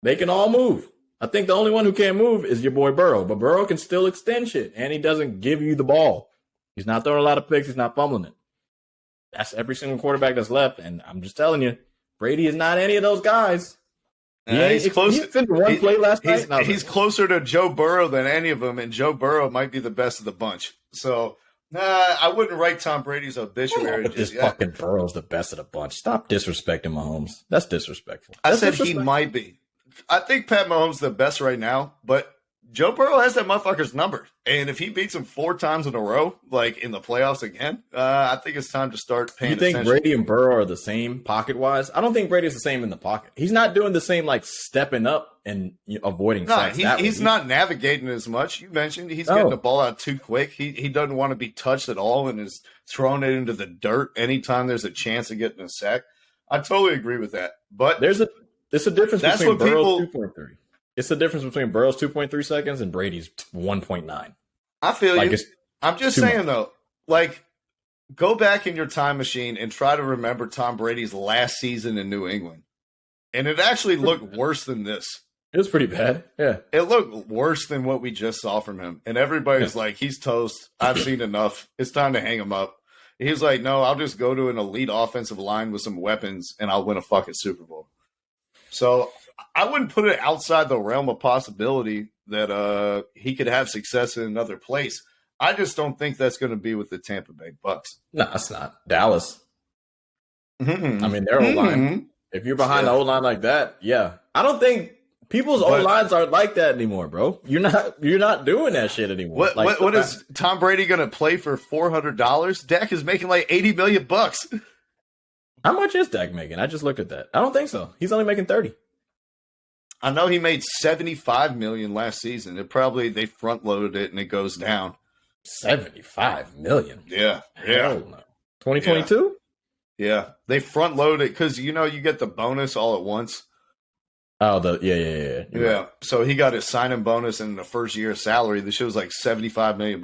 Speaker 3: They can all move. I think the only one who can't move is your boy Burrow, but Burrow can still extend shit, and he doesn't give you the ball. He's not throwing a lot of picks. He's not fumbling it. That's every single quarterback that's left, and I'm just telling you, Brady is not any of those guys.
Speaker 2: He's close.
Speaker 3: He's
Speaker 2: closer to Joe Burrow than any of them, and Joe Burrow might be the best of the bunch. So, I wouldn't write Tom Brady's obituary.
Speaker 3: But this fucking Burrow's the best of the bunch. Stop disrespecting Mahomes. That's disrespectful.
Speaker 2: I said he might be. I think Pat Mahomes is the best right now, but Joe Burrow has that motherfucker's number. And if he beats him 4 times in a row, like in the playoffs again, I think it's time to start paying attention.
Speaker 3: You think Brady and Burrow are the same pocket-wise? I don't think Brady's the same in the pocket. He's not doing the same, like, stepping up and avoiding sacks.
Speaker 2: He's not navigating as much. You mentioned he's getting the ball out too quick. He doesn't want to be touched at all and is throwing it into the dirt anytime there's a chance of getting a sack. I totally agree with that. But
Speaker 3: it's a difference between Burrow's 2.3. It's the difference between Burrow's 2.3 seconds and Brady's 1.9.
Speaker 2: I feel you. I'm just saying, though, like, go back in your time machine and try to remember Tom Brady's last season in New England. And it actually looked worse than this.
Speaker 3: It was pretty bad. Yeah.
Speaker 2: It looked worse than what we just saw from him. And everybody's like, he's toast. I've seen enough. It's time to hang him up. He's like, no, I'll just go to an elite offensive line with some weapons and I'll win a fucking Super Bowl. So I wouldn't put it outside the realm of possibility that he could have success in another place. I just don't think that's going to be with the Tampa Bay Bucks.
Speaker 3: No, it's not. Dallas.
Speaker 2: Mm-hmm.
Speaker 3: I mean, their O-line. If you're behind the O-line like that, yeah. I don't think people's O-lines aren't like that anymore, bro. You're not doing that shit anymore.
Speaker 2: What is Tom Brady going to play for $400? Dak is making like $80 million.
Speaker 3: How much is Dak making? I just looked at that. I don't think so. He's only making 30.
Speaker 2: I know he made $75 million last season. They front loaded it and it goes down.
Speaker 3: $75 million.
Speaker 2: Yeah.
Speaker 3: Hell no. 2022?
Speaker 2: Yeah. They front load it because you get the bonus all at once.
Speaker 3: Oh, yeah.
Speaker 2: Right. So he got his signing bonus in the first year of salary. The shit was like $75 million.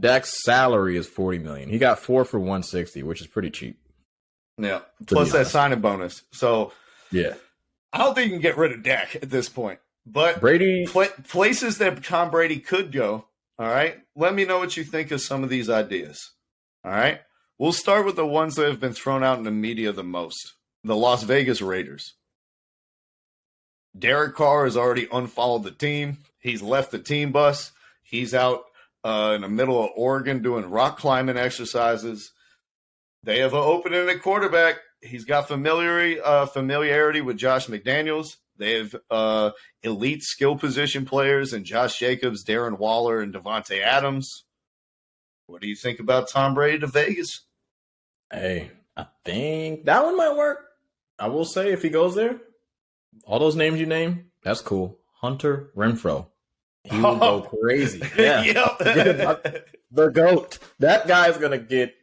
Speaker 3: Dak's salary is $40 million. He got 4 for $160, which is pretty cheap.
Speaker 2: Yeah. Plus that signing bonus. So
Speaker 3: yeah.
Speaker 2: I don't think you can get rid of Dak at this point. But
Speaker 3: Brady
Speaker 2: places that Tom Brady could go, all right? Let me know what you think of some of these ideas. All right? We'll start with the ones that have been thrown out in the media the most. The Las Vegas Raiders. Derek Carr has already unfollowed the team. He's left the team bus. He's out in the middle of Oregon doing rock climbing exercises. They have an opening at quarterback. He's got familiarity with Josh McDaniels. They have elite skill position players in Josh Jacobs, Darren Waller, and Devontae Adams. What do you think about Tom Brady to Vegas?
Speaker 3: Hey, I think that one might work. I will say if he goes there, all those names you name, that's cool. Hunter Renfrow. He will go crazy. Yeah.
Speaker 2: Yep.
Speaker 3: The GOAT. That guy's going to get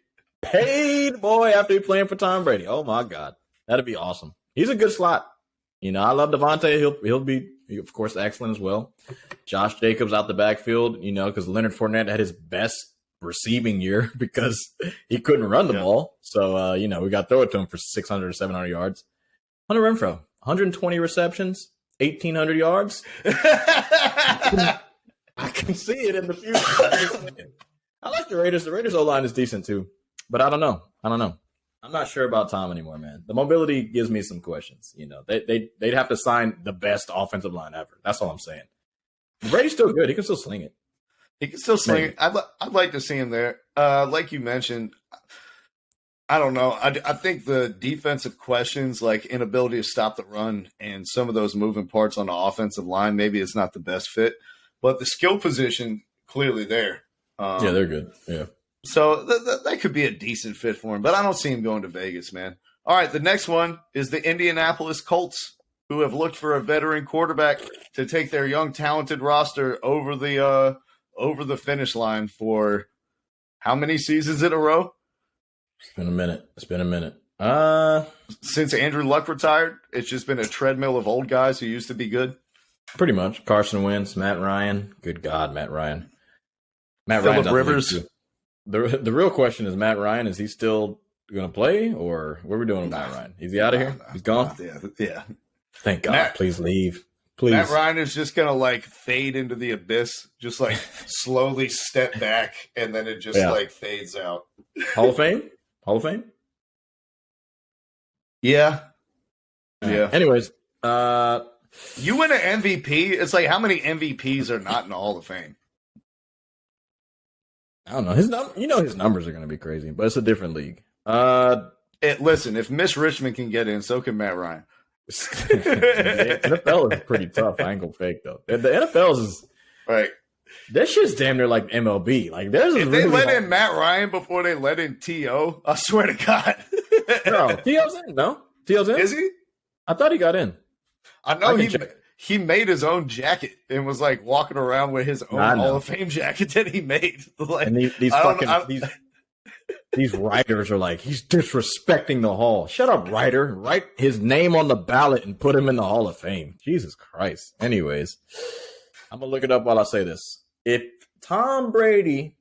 Speaker 3: paid, boy, after he playing for Tom Brady. Oh, my God. That'd be awesome. He's a good slot. I love Devontae. He'll be, of course, excellent as well. Josh Jacobs out the backfield, because Leonard Fournette had his best receiving year because he couldn't run the ball. So, we got to throw it to him for 600 or 700 yards. Hunter Renfrow, 120 receptions, 1,800 yards. I can see it in the future. I like the Raiders. The Raiders O-line is decent too, but I don't know. I'm not sure about Tom anymore, man. The mobility gives me some questions. They'd have to sign the best offensive line ever. That's all I'm saying. Brady's still good. He can still sling it.
Speaker 2: He can still sling it. I'd like to see him there. Like you mentioned, I don't know. I think the defensive questions, like inability to stop the run and some of those moving parts on the offensive line, maybe it's not the best fit. But the skill position, clearly there.
Speaker 3: Yeah, they're good. Yeah.
Speaker 2: So that could be a decent fit for him. But I don't see him going to Vegas, man. All right, the next one is the Indianapolis Colts, who have looked for a veteran quarterback to take their young, talented roster over the finish line for how many seasons in a row?
Speaker 3: It's been a minute.
Speaker 2: Since Andrew Luck retired, it's just been a treadmill of old guys who used to be good.
Speaker 3: Pretty much. Carson Wentz, Matt Ryan. Good God, Matt Ryan.
Speaker 2: Phillip Rivers.
Speaker 3: The real question is, Matt Ryan, is he still going to play, or what are we doing with Matt Ryan? Is he out of here? He's gone?
Speaker 2: Yeah.
Speaker 3: Thank God.
Speaker 2: Matt,
Speaker 3: please leave. Please.
Speaker 2: Matt Ryan is just going to like fade into the abyss, just like slowly step back, and then it just like fades out.
Speaker 3: Hall of Fame? Yeah.
Speaker 2: Yeah.
Speaker 3: Anyways,
Speaker 2: you win an MVP. It's like, how many MVPs are not in the Hall of Fame?
Speaker 3: I don't know. His numbers are going to be crazy, but it's a different league.
Speaker 2: Listen, if Miss Richmond can get in, so can Matt Ryan.
Speaker 3: The NFL is pretty tough. I ain't gonna fake though. The NFL is
Speaker 2: right.
Speaker 3: That shit's damn near like MLB. Like
Speaker 2: if they let in Matt Ryan before they let in T.O., I swear to God.
Speaker 3: No, T.O.'s in. No, T.O.'s in.
Speaker 2: Is he?
Speaker 3: I thought he got in.
Speaker 2: I know he made his own jacket and was like walking around with his own Hall of Fame jacket that he made. Like,
Speaker 3: and these writers are like, he's disrespecting the Hall. Shut up, writer. Write his name on the ballot and put him in the Hall of Fame. Jesus Christ. Anyways, I'm going to look it up while I say this. If Tom Brady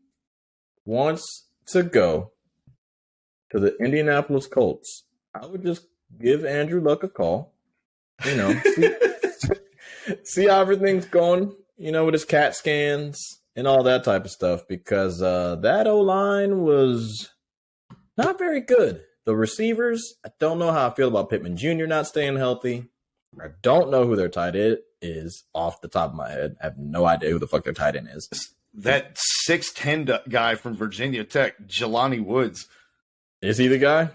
Speaker 3: wants to go to the Indianapolis Colts, I would just give Andrew Luck a call. See how everything's going, with his CAT scans and all that type of stuff, because that O-line was not very good. The receivers, I don't know how I feel about Pittman Jr. not staying healthy. I don't know who their tight end is off the top of my head. I have no idea who the fuck their tight end is.
Speaker 2: That 6'10" guy from Virginia Tech, Jelani Woods.
Speaker 3: Is he the guy?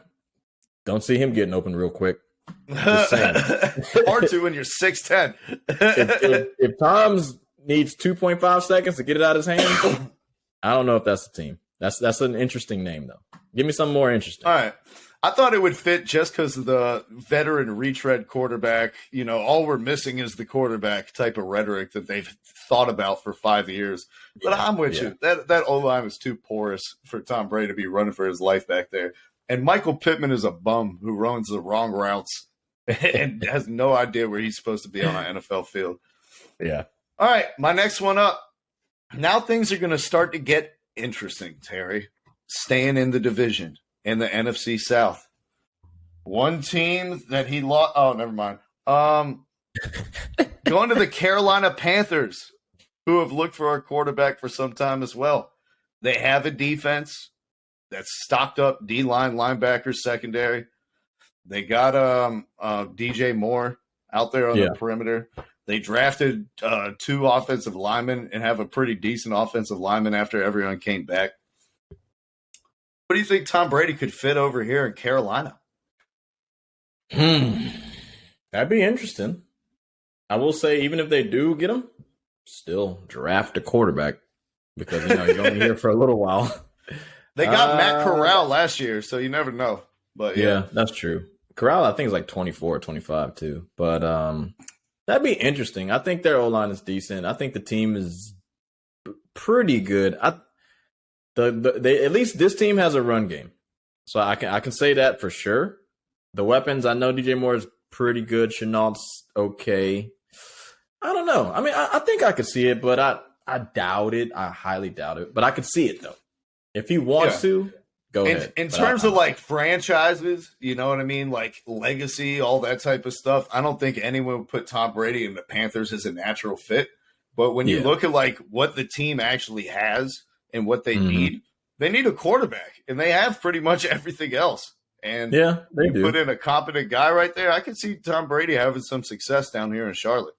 Speaker 3: Don't see him getting open real quick.
Speaker 2: Hard to when you're 6'10".
Speaker 3: if Tom's needs 2.5 seconds to get it out of his hand, I don't know if that's the team. That's an interesting name, though. Give me something more interesting.
Speaker 2: All right. I thought it would fit just because of the veteran retread quarterback. All we're missing is the quarterback type of rhetoric that they've thought about for 5 years. But I'm with you. That O-line is too porous for Tom Brady to be running for his life back there. And Michael Pittman is a bum who runs the wrong routes and has no idea where he's supposed to be on an NFL field.
Speaker 3: Yeah.
Speaker 2: All right, my next one up. Now things are going to start to get interesting, Terry. Staying in the division in the NFC South. One team that he lost. Oh, never mind. Going to the Carolina Panthers, who have looked for a quarterback for some time as well. They have a defense that's stocked up, D-line, linebackers, secondary. They got DJ Moore out there on the perimeter. They drafted 2 offensive linemen and have a pretty decent offensive lineman after everyone came back. What do you think Tom Brady could fit over here in Carolina?
Speaker 3: That'd be interesting. I will say, even if they do get him, still draft a quarterback because he's only here for a little while.
Speaker 2: They got Matt Corral last year, so you never know. But
Speaker 3: yeah, that's true. Corral, I think, is like 24 or 25 too. But that'd be interesting. I think their O-line is decent. I think the team is pretty good. At least this team has a run game, so I can say that for sure. The weapons, I know DJ Moore is pretty good. Chenault's okay. I don't know. I mean, I think I could see it, but I doubt it. I highly doubt it. But I could see it though. If he wants to, go ahead.
Speaker 2: In terms of like franchises, you know what I mean? Like legacy, all that type of stuff. I don't think anyone would put Tom Brady in the Panthers as a natural fit. But when you look at like what the team actually has and what they need a quarterback, and they have pretty much everything else. And
Speaker 3: they do.
Speaker 2: Put in a competent guy right there. I could see Tom Brady having some success down here in Charlotte.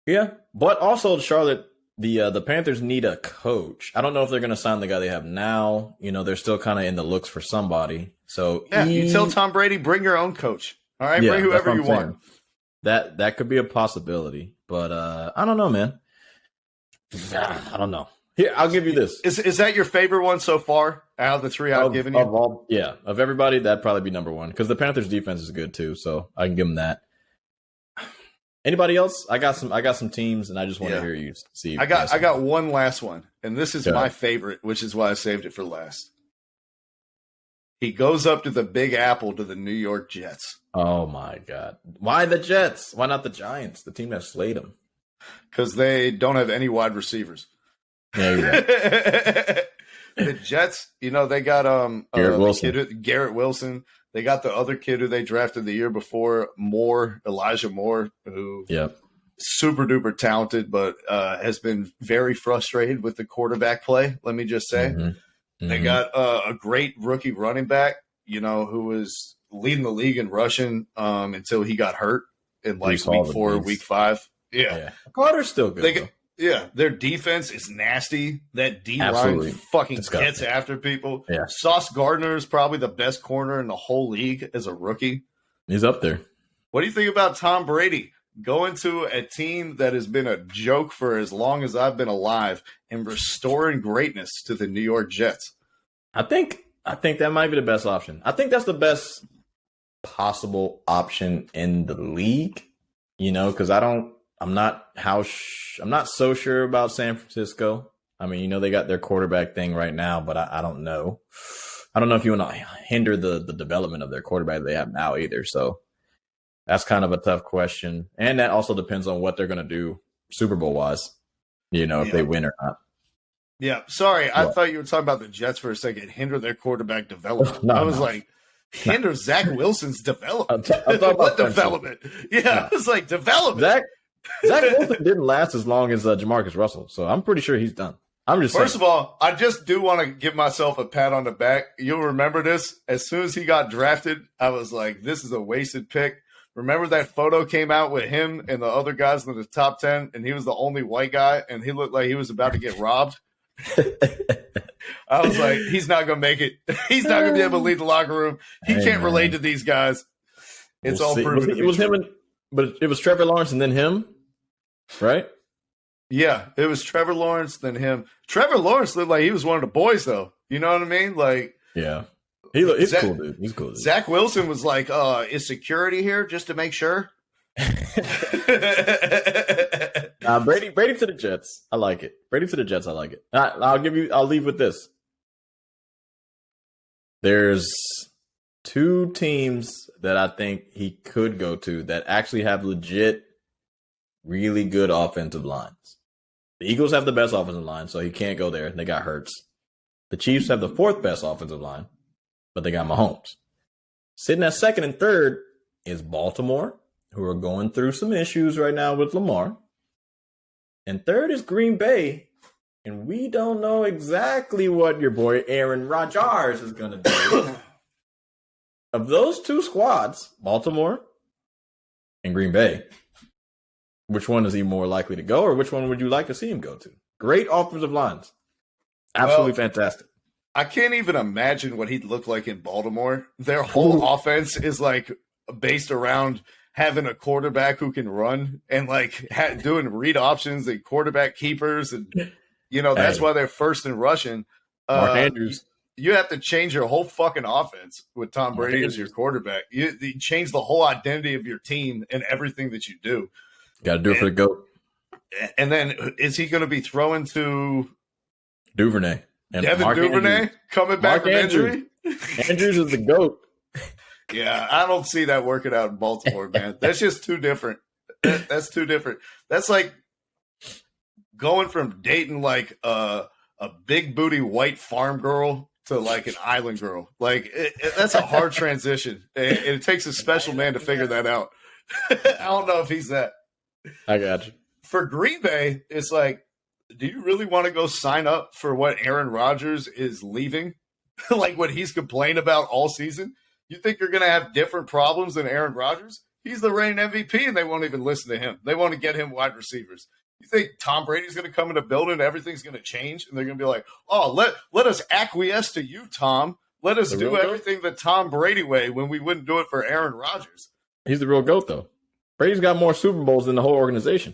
Speaker 3: Yeah, but also Charlotte The Panthers need a coach. I don't know if they're going to sign the guy they have now. They're still kind of in the looks for somebody. So
Speaker 2: yeah, you tell Tom Brady, bring your own coach. All right, bring whoever you want.
Speaker 3: That could be a possibility, but I don't know, man. I don't know. Here, I'll give you this.
Speaker 2: Is that your favorite one so far out of the three I've given you?
Speaker 3: Of everybody, that'd probably be number one because the Panthers defense is good too, so I can give them that. Anybody else? I got some teams, and I just want to hear you see.
Speaker 2: I got one last one, and this is my favorite, which is why I saved it for last. He goes up to the Big Apple to the New York Jets.
Speaker 3: Oh my God! Why the Jets? Why not the Giants? The team that slayed them.
Speaker 2: Because they don't have any wide receivers.
Speaker 3: Yeah, you're right.
Speaker 2: The Jets, they got Garrett Wilson. They got the other kid who they drafted the year before, Elijah Moore, who super duper talented, but has been very frustrated with the quarterback play. Let me just say, they got a great rookie running back, who was leading the league in rushing until he got hurt in week 4, week 5. Yeah.
Speaker 3: Carter's still good.
Speaker 2: Their defense is nasty. That D-line fucking gets after people.
Speaker 3: Yeah.
Speaker 2: Sauce Gardner is probably the best corner in the whole league as a rookie.
Speaker 3: He's up there.
Speaker 2: What do you think about Tom Brady going to a team that has been a joke for as long as I've been alive and restoring greatness to the New York Jets?
Speaker 3: I think that might be the best option. I think that's the best possible option in the league, because I'm not so sure about San Francisco. I mean, they got their quarterback thing right now, but I don't know. I don't know if you want to hinder the development of their quarterback they have now either. So that's kind of a tough question. And that also depends on what they're going to do Super Bowl wise, if they win or not.
Speaker 2: Yeah. Sorry. I thought you were talking about the Jets for a second. Hinder their quarterback development. I was like, hinder Zach Wilson's development. What development? Yeah. I was like, development.
Speaker 3: Zach Wilson didn't last as long as Jamarcus Russell, so I'm pretty sure he's done. I'm just
Speaker 2: First of all, I just do want to give myself a pat on the back. You'll remember this. As soon as he got drafted, I was like, this is a wasted pick. Remember that photo came out with him and the other guys in the top 10, and he was the only white guy, and he looked like he was about to get robbed? I was like, he's not going to make it. He's not going to be able to lead the locker room. He can't relate to these guys. It's all proven.
Speaker 3: It was him, but it was Trevor Lawrence and then him, right?
Speaker 2: Yeah, it was Trevor Lawrence, then him. Trevor Lawrence looked like he was one of the boys, though. You know what I mean? Like,
Speaker 3: yeah, he's cool, dude. He's cool. Dude.
Speaker 2: Zach Wilson was like, "Is security here just to make sure?"
Speaker 3: Brady to the Jets. I like it. Brady to the Jets. I like it. I'll leave with this. There's two teams that I think he could go to that actually have legit, really good offensive lines. The Eagles have the best offensive line, so he can't go there. They got Hurts. The Chiefs have the fourth best offensive line, but they got Mahomes. Sitting at second and third is Baltimore, who are going through some issues right now with Lamar. And third is Green Bay, and we don't know exactly what your boy Aaron Rodgers is going to do. Of those two squads, Baltimore and Green Bay, which one is he more likely to go, or which one would you like to see him go to? Great offensive lines. Absolutely fantastic.
Speaker 2: I can't even imagine what he'd look like in Baltimore. Their whole offense is like based around having a quarterback who can run and like doing read options and quarterback keepers. And, that's why they're first in rushing.
Speaker 3: Mark Andrews.
Speaker 2: You have to change your whole fucking offense with Tom Brady as your quarterback. You change the whole identity of your team and everything that you do.
Speaker 3: Got to do it for the GOAT.
Speaker 2: And then is he going to be throwing to
Speaker 3: Duvernay? And
Speaker 2: Devin
Speaker 3: Mark
Speaker 2: Duvernay
Speaker 3: Andrews.
Speaker 2: coming back from injury?
Speaker 3: Andrews is the GOAT.
Speaker 2: Yeah, I don't see that working out in Baltimore, man. That's just too different. That's too different. That's like going from dating like a big booty white farm girl to like an island girl. Like that's a hard transition. It takes a special man to figure that out. I don't know if he's that.
Speaker 3: I got you.
Speaker 2: For Green Bay, it's like, do you really want to go sign up for what Aaron Rodgers is leaving? Like what he's complained about all season? You think you're going to have different problems than Aaron Rodgers? He's the reigning MVP, and they won't even listen to him. They want to get him wide receivers. You think Tom Brady's going to come in a building, everything's going to change, and they're going to be like, "Oh, let us acquiesce to you, Tom. Let us do everything the Tom Brady way when we wouldn't do it for Aaron Rodgers."
Speaker 3: He's the real GOAT, though. Brady's got more Super Bowls than the whole organization.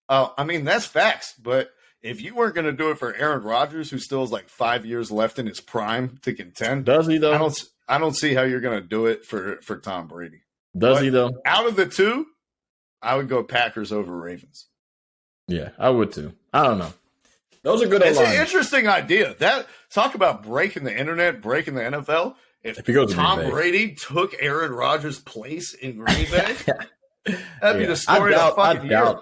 Speaker 2: Oh, I mean, that's facts. But if you weren't going to do it for Aaron Rodgers, who still has like 5 years left in his prime to contend,
Speaker 3: does he though?
Speaker 2: I don't see how you're going to do it for Tom Brady.
Speaker 3: Does he though?
Speaker 2: Out of the two, I would go Packers over Ravens.
Speaker 3: Yeah, I would too. I don't know. Those are good.
Speaker 2: It's an interesting idea. That talk about breaking the internet, breaking the NFL. If he goes Tom Brady took Aaron Rodgers' place in Green Bay, that'd be the story of the fucking year.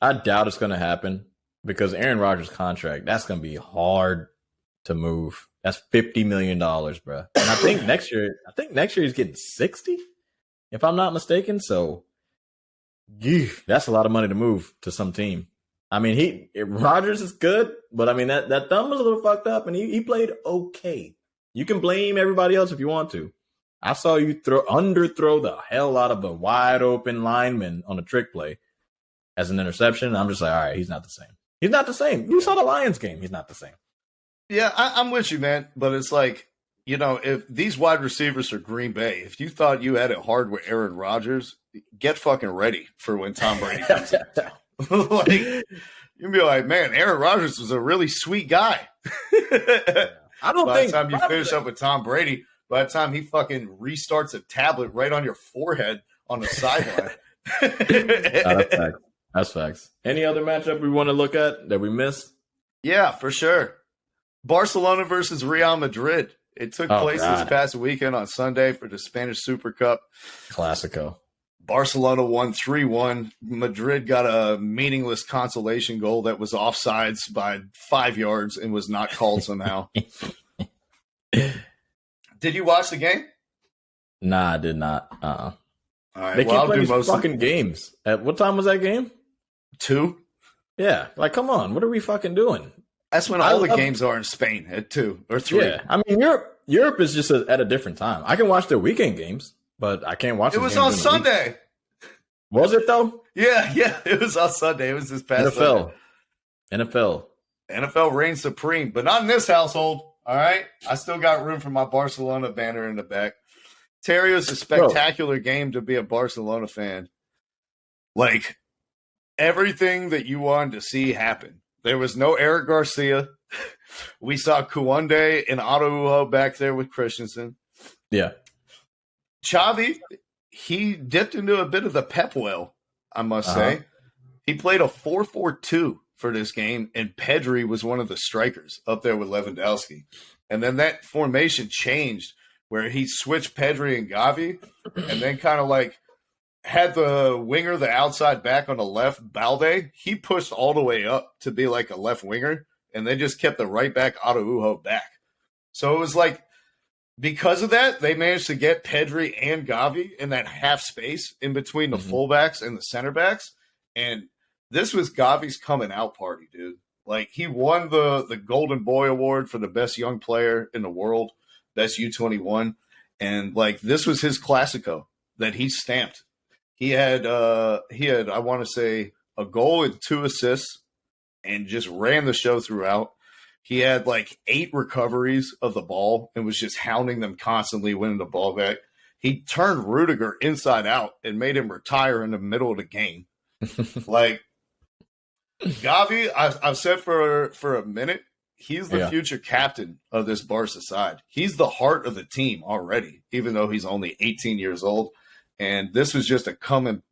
Speaker 3: I doubt it's going to happen because Aaron Rodgers' contract, that's going to be hard to move. That's $50 million, bro. And I think next year he's getting 60, if I'm not mistaken. So, that's a lot of money to move to some team. I mean, Rodgers is good, but I mean that thumb was a little fucked up, and he played okay. You can blame everybody else if you want to. I saw you underthrow the hell out of a wide open lineman on a trick play as an interception. I'm just like, all right, he's not the same. He's not the same. You saw the Lions game. He's not the same.
Speaker 2: Yeah, I'm with you, man. But it's like, if these wide receivers are Green Bay, if you thought you had it hard with Aaron Rodgers, get fucking ready for when Tom Brady comes in. Like, you'd be like, man, Aaron Rodgers was a really sweet guy.
Speaker 3: I don't
Speaker 2: by
Speaker 3: think
Speaker 2: the time you finish up with Tom Brady, by the time he fucking restarts a tablet right on your forehead on the sideline.
Speaker 3: That's facts. That's facts. Any other matchup we want to look at that we missed?
Speaker 2: Yeah, for sure. Barcelona versus Real Madrid. It took place this past weekend on Sunday for the Spanish Super Cup.
Speaker 3: Clasico.
Speaker 2: Barcelona won 3-1. Madrid got a meaningless consolation goal that was offsides by 5 yards and was not called somehow. Did you watch the game?
Speaker 3: Nah, I did not.
Speaker 2: All right,
Speaker 3: they keep playing these fucking games. At what time was that game?
Speaker 2: 2.
Speaker 3: Yeah, like come on, what are we fucking doing?
Speaker 2: That's when all the games are in Spain at 2 or 3.
Speaker 3: Yeah, I mean Europe is just at a different time. I can watch their weekend games, but I can't watch.
Speaker 2: It was on Sunday.
Speaker 3: Was it though?
Speaker 2: Yeah, it was on Sunday. It was this past NFL reigns supreme, but not in this household. All right, I still got room for my Barcelona banner in the back. Terry, it was a spectacular game to be a Barcelona fan. Like, everything that you wanted to see happen. There was no Eric Garcia. We saw Kuwande and Araujo back there with Christensen.
Speaker 3: Yeah.
Speaker 2: Xavi, he dipped into a bit of the Pep well, I must say. He played a 4-4-2 for this game, and Pedri was one of the strikers up there with Lewandowski. And then that formation changed where he switched Pedri and Gavi and then kind of like had the winger, the outside back on the left, Balde. He pushed all the way up to be like a left winger, and they just kept the right back, Araujo, back. So it was like, because of that, they managed to get Pedri and Gavi in that half space in between the fullbacks and the center backs. And this was Gavi's coming out party, dude. Like, he won the Golden Boy Award for the best young player in the world, best U21. And, like, this was his Clasico that he stamped. He had I want to say, a goal and 2 assists and just ran the show throughout. He had like 8 recoveries of the ball and was just hounding them constantly, winning the ball back. He turned Rudiger inside out and made him retire in the middle of the game. Like, Gavi, I've said for a minute, he's the future captain of this Barca side. He's the heart of the team already, even though he's only 18 years old. And this was just a coming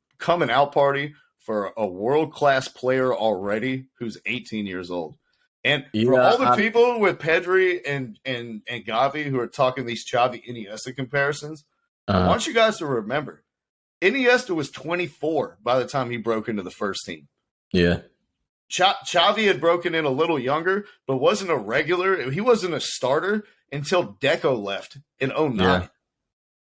Speaker 2: out party for a world-class player already who's 18 years old. And for all the people with Pedri and Gavi who are talking these Xavi Iniesta comparisons, I want you guys to remember, Iniesta was 24 by the time he broke into the first team.
Speaker 3: Yeah.
Speaker 2: Xavi had broken in a little younger, but wasn't a regular. He wasn't a starter until Deco left in 2009. Yeah.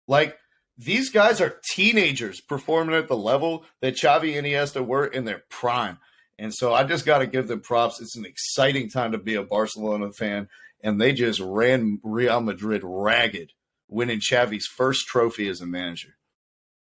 Speaker 2: Like, these guys are teenagers performing at the level that Xavi and Iniesta were in their prime. And so I just got to give them props. It's an exciting time to be a Barcelona fan, and they just ran Real Madrid ragged, winning Xavi's first trophy as a manager.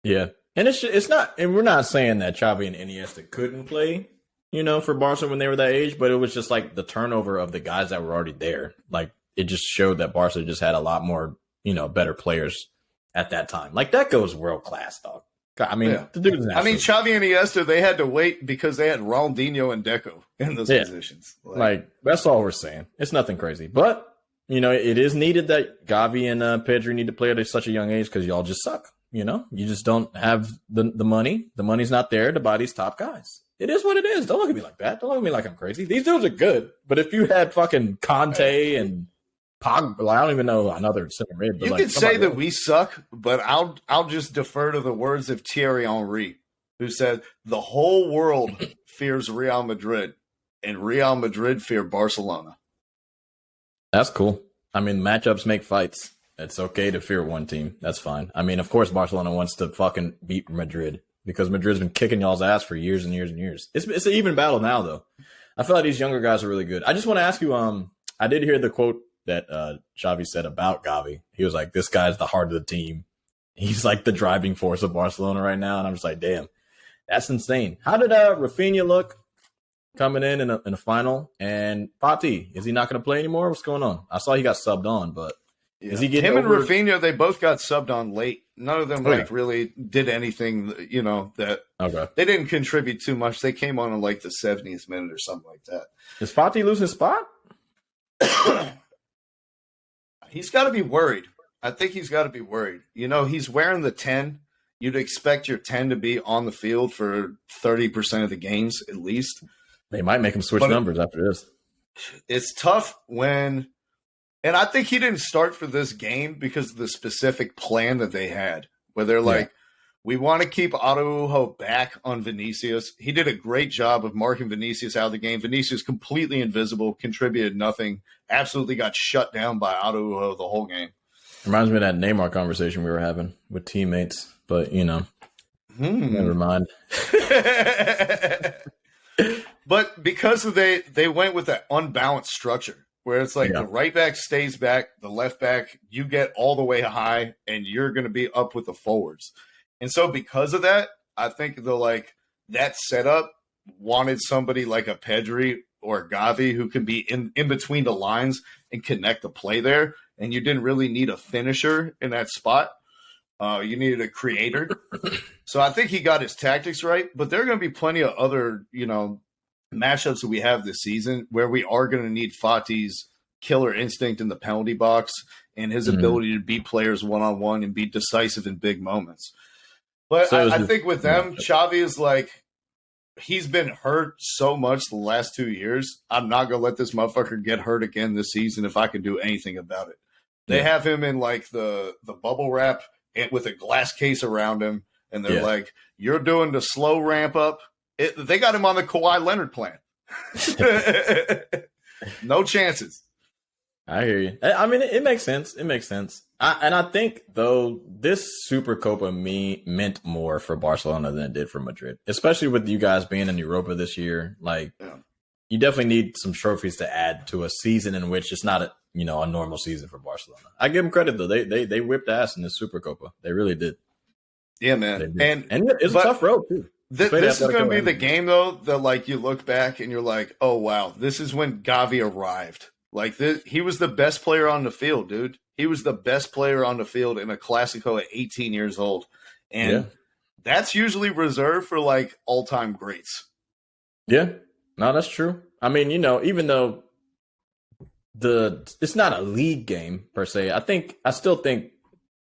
Speaker 3: Yeah. And it's not, and we're not saying that Xavi and Iniesta couldn't play, for Barca when they were that age, but it was just like the turnover of the guys that were already there. Like it just showed that Barca just had a lot more, better players at that time. Like that goes world class, dog. I mean, the dude's
Speaker 2: Xavi and Iniesta, they had to wait because they had Ronaldinho and Deco in those positions.
Speaker 3: Like that's all we're saying. It's nothing crazy, but it is needed that Gavi and Pedri need to play at such a young age because y'all just suck. You just don't have the money. The money's not there to buy these top guys. It is what it is. Don't look at me like that. Don't look at me like I'm crazy. These dudes are good. But if you had fucking Conte and Pogba, I don't even know another center mid.
Speaker 2: You could say that we suck, but I'll just defer to the words of Thierry Henry, who said the whole world fears Real Madrid and Real Madrid fear Barcelona.
Speaker 3: That's cool. I mean, matchups make fights. It's okay to fear one team. That's fine. I mean, of course, Barcelona wants to fucking beat Madrid because Madrid's been kicking y'all's ass for years and years and years. It's an even battle now, though. I feel like these younger guys are really good. I just want to ask you, I did hear the quote that Xavi said about Gavi. He was like, this guy's the heart of the team. He's like the driving force of Barcelona right now. And I'm just like, damn, that's insane. How did Rafinha look coming in a final? And Fati, is he not going to play anymore? What's going on? I saw he got subbed on, but is he getting
Speaker 2: him and Rafinha? They both got subbed on late. None of them really did anything. That they didn't contribute too much. They came on in like the 70th minute or something like that.
Speaker 3: Is Fati losing his spot?
Speaker 2: He's got to be worried. I think he's got to be worried. He's wearing the 10. You'd expect your 10 to be on the field for 30% of the games at least.
Speaker 3: They might make him switch numbers after this.
Speaker 2: It's tough when – and I think he didn't start for this game because of the specific plan that they had, where they're like, we want to keep Araujo back on Vinicius. He did a great job of marking Vinicius out of the game. Vinicius completely invisible, contributed nothing, absolutely got shut down by Araujo the whole game.
Speaker 3: Reminds me of that Neymar conversation we were having with teammates, but, never mind.
Speaker 2: But because they went with that unbalanced structure where it's like the right back stays back, the left back, you get all the way high, and you're going to be up with the forwards. And so because of that, I think that setup wanted somebody like a Pedri or a Gavi who can be in between the lines and connect the play there. And you didn't really need a finisher in that spot. You needed a creator. So I think he got his tactics right. But there are going to be plenty of other, matchups that we have this season where we are going to need Fati's killer instinct in the penalty box and his ability to beat players one-on-one and be decisive in big moments. But I think with them, Xavi is like, he's been hurt so much the last 2 years. I'm not going to let this motherfucker get hurt again this season if I can do anything about it. They have him in like the bubble wrap and with a glass case around him. And they're like, you're doing the slow ramp up. They got him on the Kawhi Leonard plan. No chances.
Speaker 3: I hear you. I mean, it makes sense. It makes sense. And I think, though, this Super Copa meant more for Barcelona than it did for Madrid, especially with you guys being in Europa this year. Like, you definitely need some trophies to add to a season in which it's not a normal season for Barcelona. I give them credit, though. They whipped ass in this Super Copa. They really did.
Speaker 2: Yeah, man. And
Speaker 3: it's a tough road, too.
Speaker 2: This is going to be the game, though, that, you look back and you're like, oh, wow, this is when Gavi arrived. He was the best player on the field, dude. He was the best player on the field in a Clasico at 18 years old. And that's usually reserved for, all-time greats.
Speaker 3: Yeah. No, that's true. I mean, even though it's not a league game, per se, I still think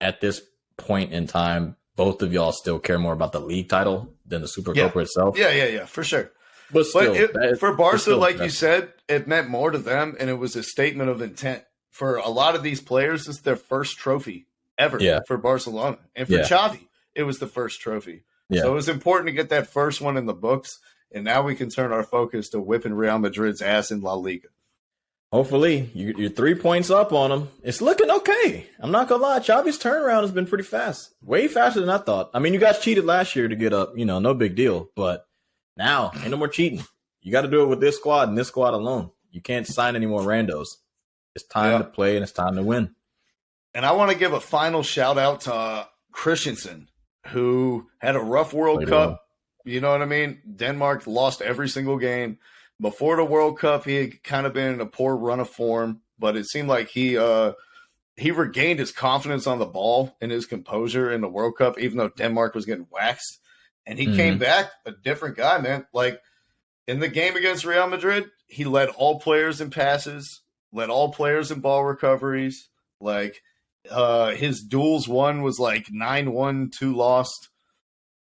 Speaker 3: at this point in time, both of y'all still care more about the league title than the Super Copa itself.
Speaker 2: Yeah, for sure.
Speaker 3: But still,
Speaker 2: for Barca, like you said, it meant more to them, and it was a statement of intent. For a lot of these players, it's their first trophy ever for Barcelona. And for Xavi, it was the first trophy. Yeah. So it was important to get that first one in the books, and now we can turn our focus to whipping Real Madrid's ass in La Liga.
Speaker 3: Hopefully, you're 3 points up on them. It's looking okay. I'm not going to lie. Xavi's turnaround has been pretty fast. Way faster than I thought. I mean, you guys cheated last year to get up. No big deal. But now, ain't no more cheating. You got to do it with this squad and this squad alone. You can't sign any more randos. It's time to play and it's time to win.
Speaker 2: And I want to give a final shout out to Christensen, who had a rough World
Speaker 3: Played
Speaker 2: Cup.
Speaker 3: well.
Speaker 2: You know what I mean? Denmark lost every single game. Before the World Cup, he had kind of been in a poor run of form, but it seemed like he regained his confidence on the ball and his composure in the World Cup, even though Denmark was getting waxed. And he came back a different guy, man. Like in the game against Real Madrid, he led all players in passes, led all players in ball recoveries. Like his duels won was like 9-1, 2 lost.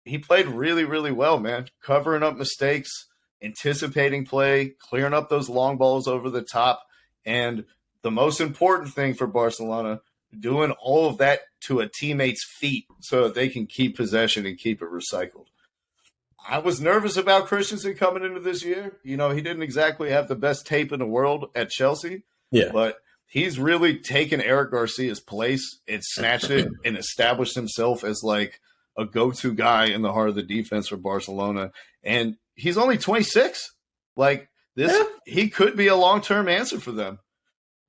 Speaker 2: He played really, really well, man. Covering up mistakes, anticipating play, clearing up those long balls over the top. And the most important thing for Barcelona, doing all of that to a teammate's feet so that they can keep possession and keep it recycled. I was nervous about Christensen coming into this year. You know, he didn't exactly have the best tape in the world at Chelsea.
Speaker 3: Yeah.
Speaker 2: But he's really taken Eric Garcia's place and snatched it and established himself as like a go-to guy in the heart of the defense for Barcelona. And he's only 26. Like this, he could be a long-term answer for them.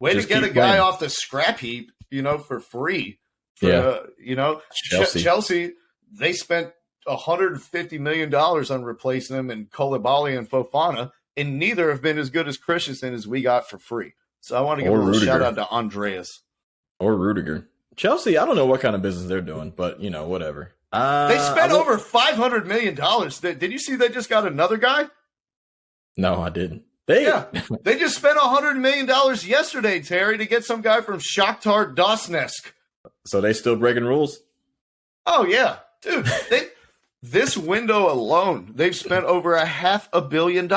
Speaker 2: Way
Speaker 3: Just
Speaker 2: to get a
Speaker 3: keep
Speaker 2: guy
Speaker 3: playing.
Speaker 2: off the scrap heap, you know, for free. You know, Chelsea, they spent $150 million on replacing him in Koulibaly and Fofana, and neither have been as good as Christensen as we got for free. So I want to give a little shout out to Andreas.
Speaker 3: Or Rudiger. Chelsea, I don't know what kind of business they're doing, but, you know, whatever.
Speaker 2: They spent over $500 million. Did you see they just got another guy?
Speaker 3: No, I didn't.
Speaker 2: They just spent $100 million yesterday, Terry, to get some guy from Shakhtar Donetsk.
Speaker 3: So they still breaking rules?
Speaker 2: Oh, yeah. Dude, this window alone, they've spent over $500 million.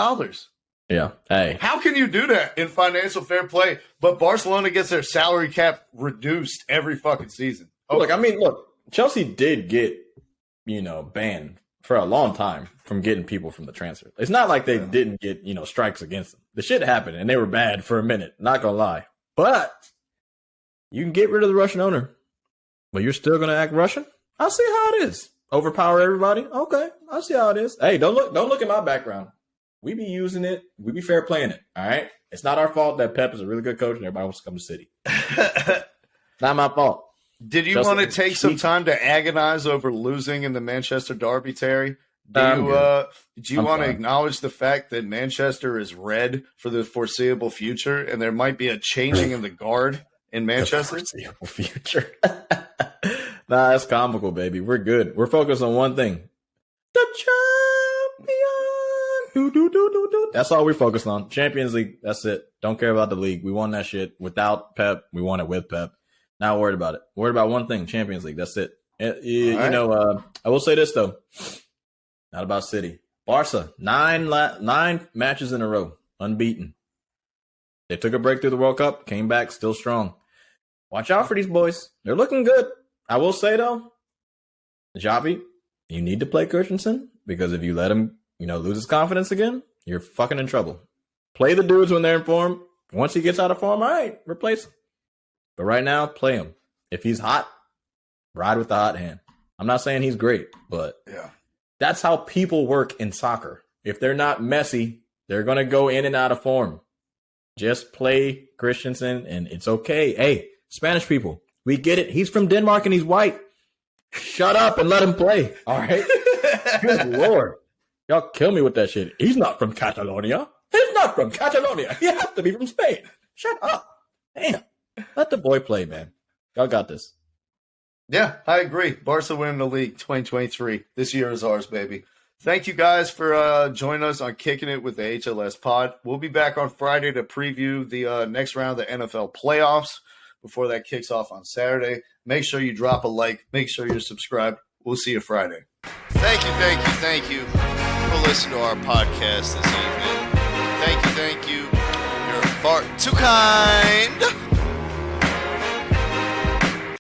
Speaker 3: Yeah. Hey.
Speaker 2: How can you do that in financial fair play, but Barcelona gets their salary cap reduced every fucking season?
Speaker 3: Okay. Look, Chelsea did get, banned for a long time from getting people from the transfer. It's not like they didn't get, strikes against them. The shit happened, and they were bad for a minute, not gonna lie. But you can get rid of the Russian owner, but you're still gonna act Russian? I'll see how it is. Overpower everybody? Okay, I'll see how it is. Hey, don't look at my background. We be using it. We be fair playing it. All right. It's not our fault that Pep is a really good coach and everybody wants to come to City. Not my fault.
Speaker 2: Did you want to take some time to agonize over losing in the Manchester Derby, Terry? Do you want to acknowledge the fact that Manchester is red for the foreseeable future and there might be a changing in the guard in Manchester?
Speaker 3: The foreseeable future. Nah, that's comical, baby. We're good. We're focused on one thing. The champion. That's all we're focused on. Champions League. That's it. Don't care about the league. We won that shit without Pep. We won it with Pep. Not worried about it. Worried about one thing. Champions League. That's it. I will say this, though. Not about City. Barca. 9 matches in a row. Unbeaten. They took a break through the World Cup. Came back still strong. Watch out for these boys. They're looking good. I will say, though, Xavi, you need to play Christensen because if you let him, lose his confidence again, you're fucking in trouble. Play the dudes when they're in form. Once he gets out of form, all right, replace him. But right now, play him. If he's hot, ride with the hot hand. I'm not saying he's great, but that's how people work in soccer. If they're not Messi, they're going to go in and out of form. Just play Christensen, and it's okay. Hey, Spanish people, we get it. He's from Denmark, and he's white. Shut up and let him play, all right? Good Lord. Y'all kill me with that shit. He's not from Catalonia. He's not from Catalonia. He has to be from Spain. Shut up. Damn. Let the boy play, man. Y'all got this.
Speaker 2: Yeah, I agree. Barca winning the league 2023. This year is ours, baby. Thank you guys for joining us on Kicking It with the HLS pod. We'll be back on Friday to preview the next round of the NFL playoffs before that kicks off on Saturday. Make sure you drop a like. Make sure you're subscribed. We'll see you Friday. Thank you for listening to our podcast this evening. Thank you. You're far too kind.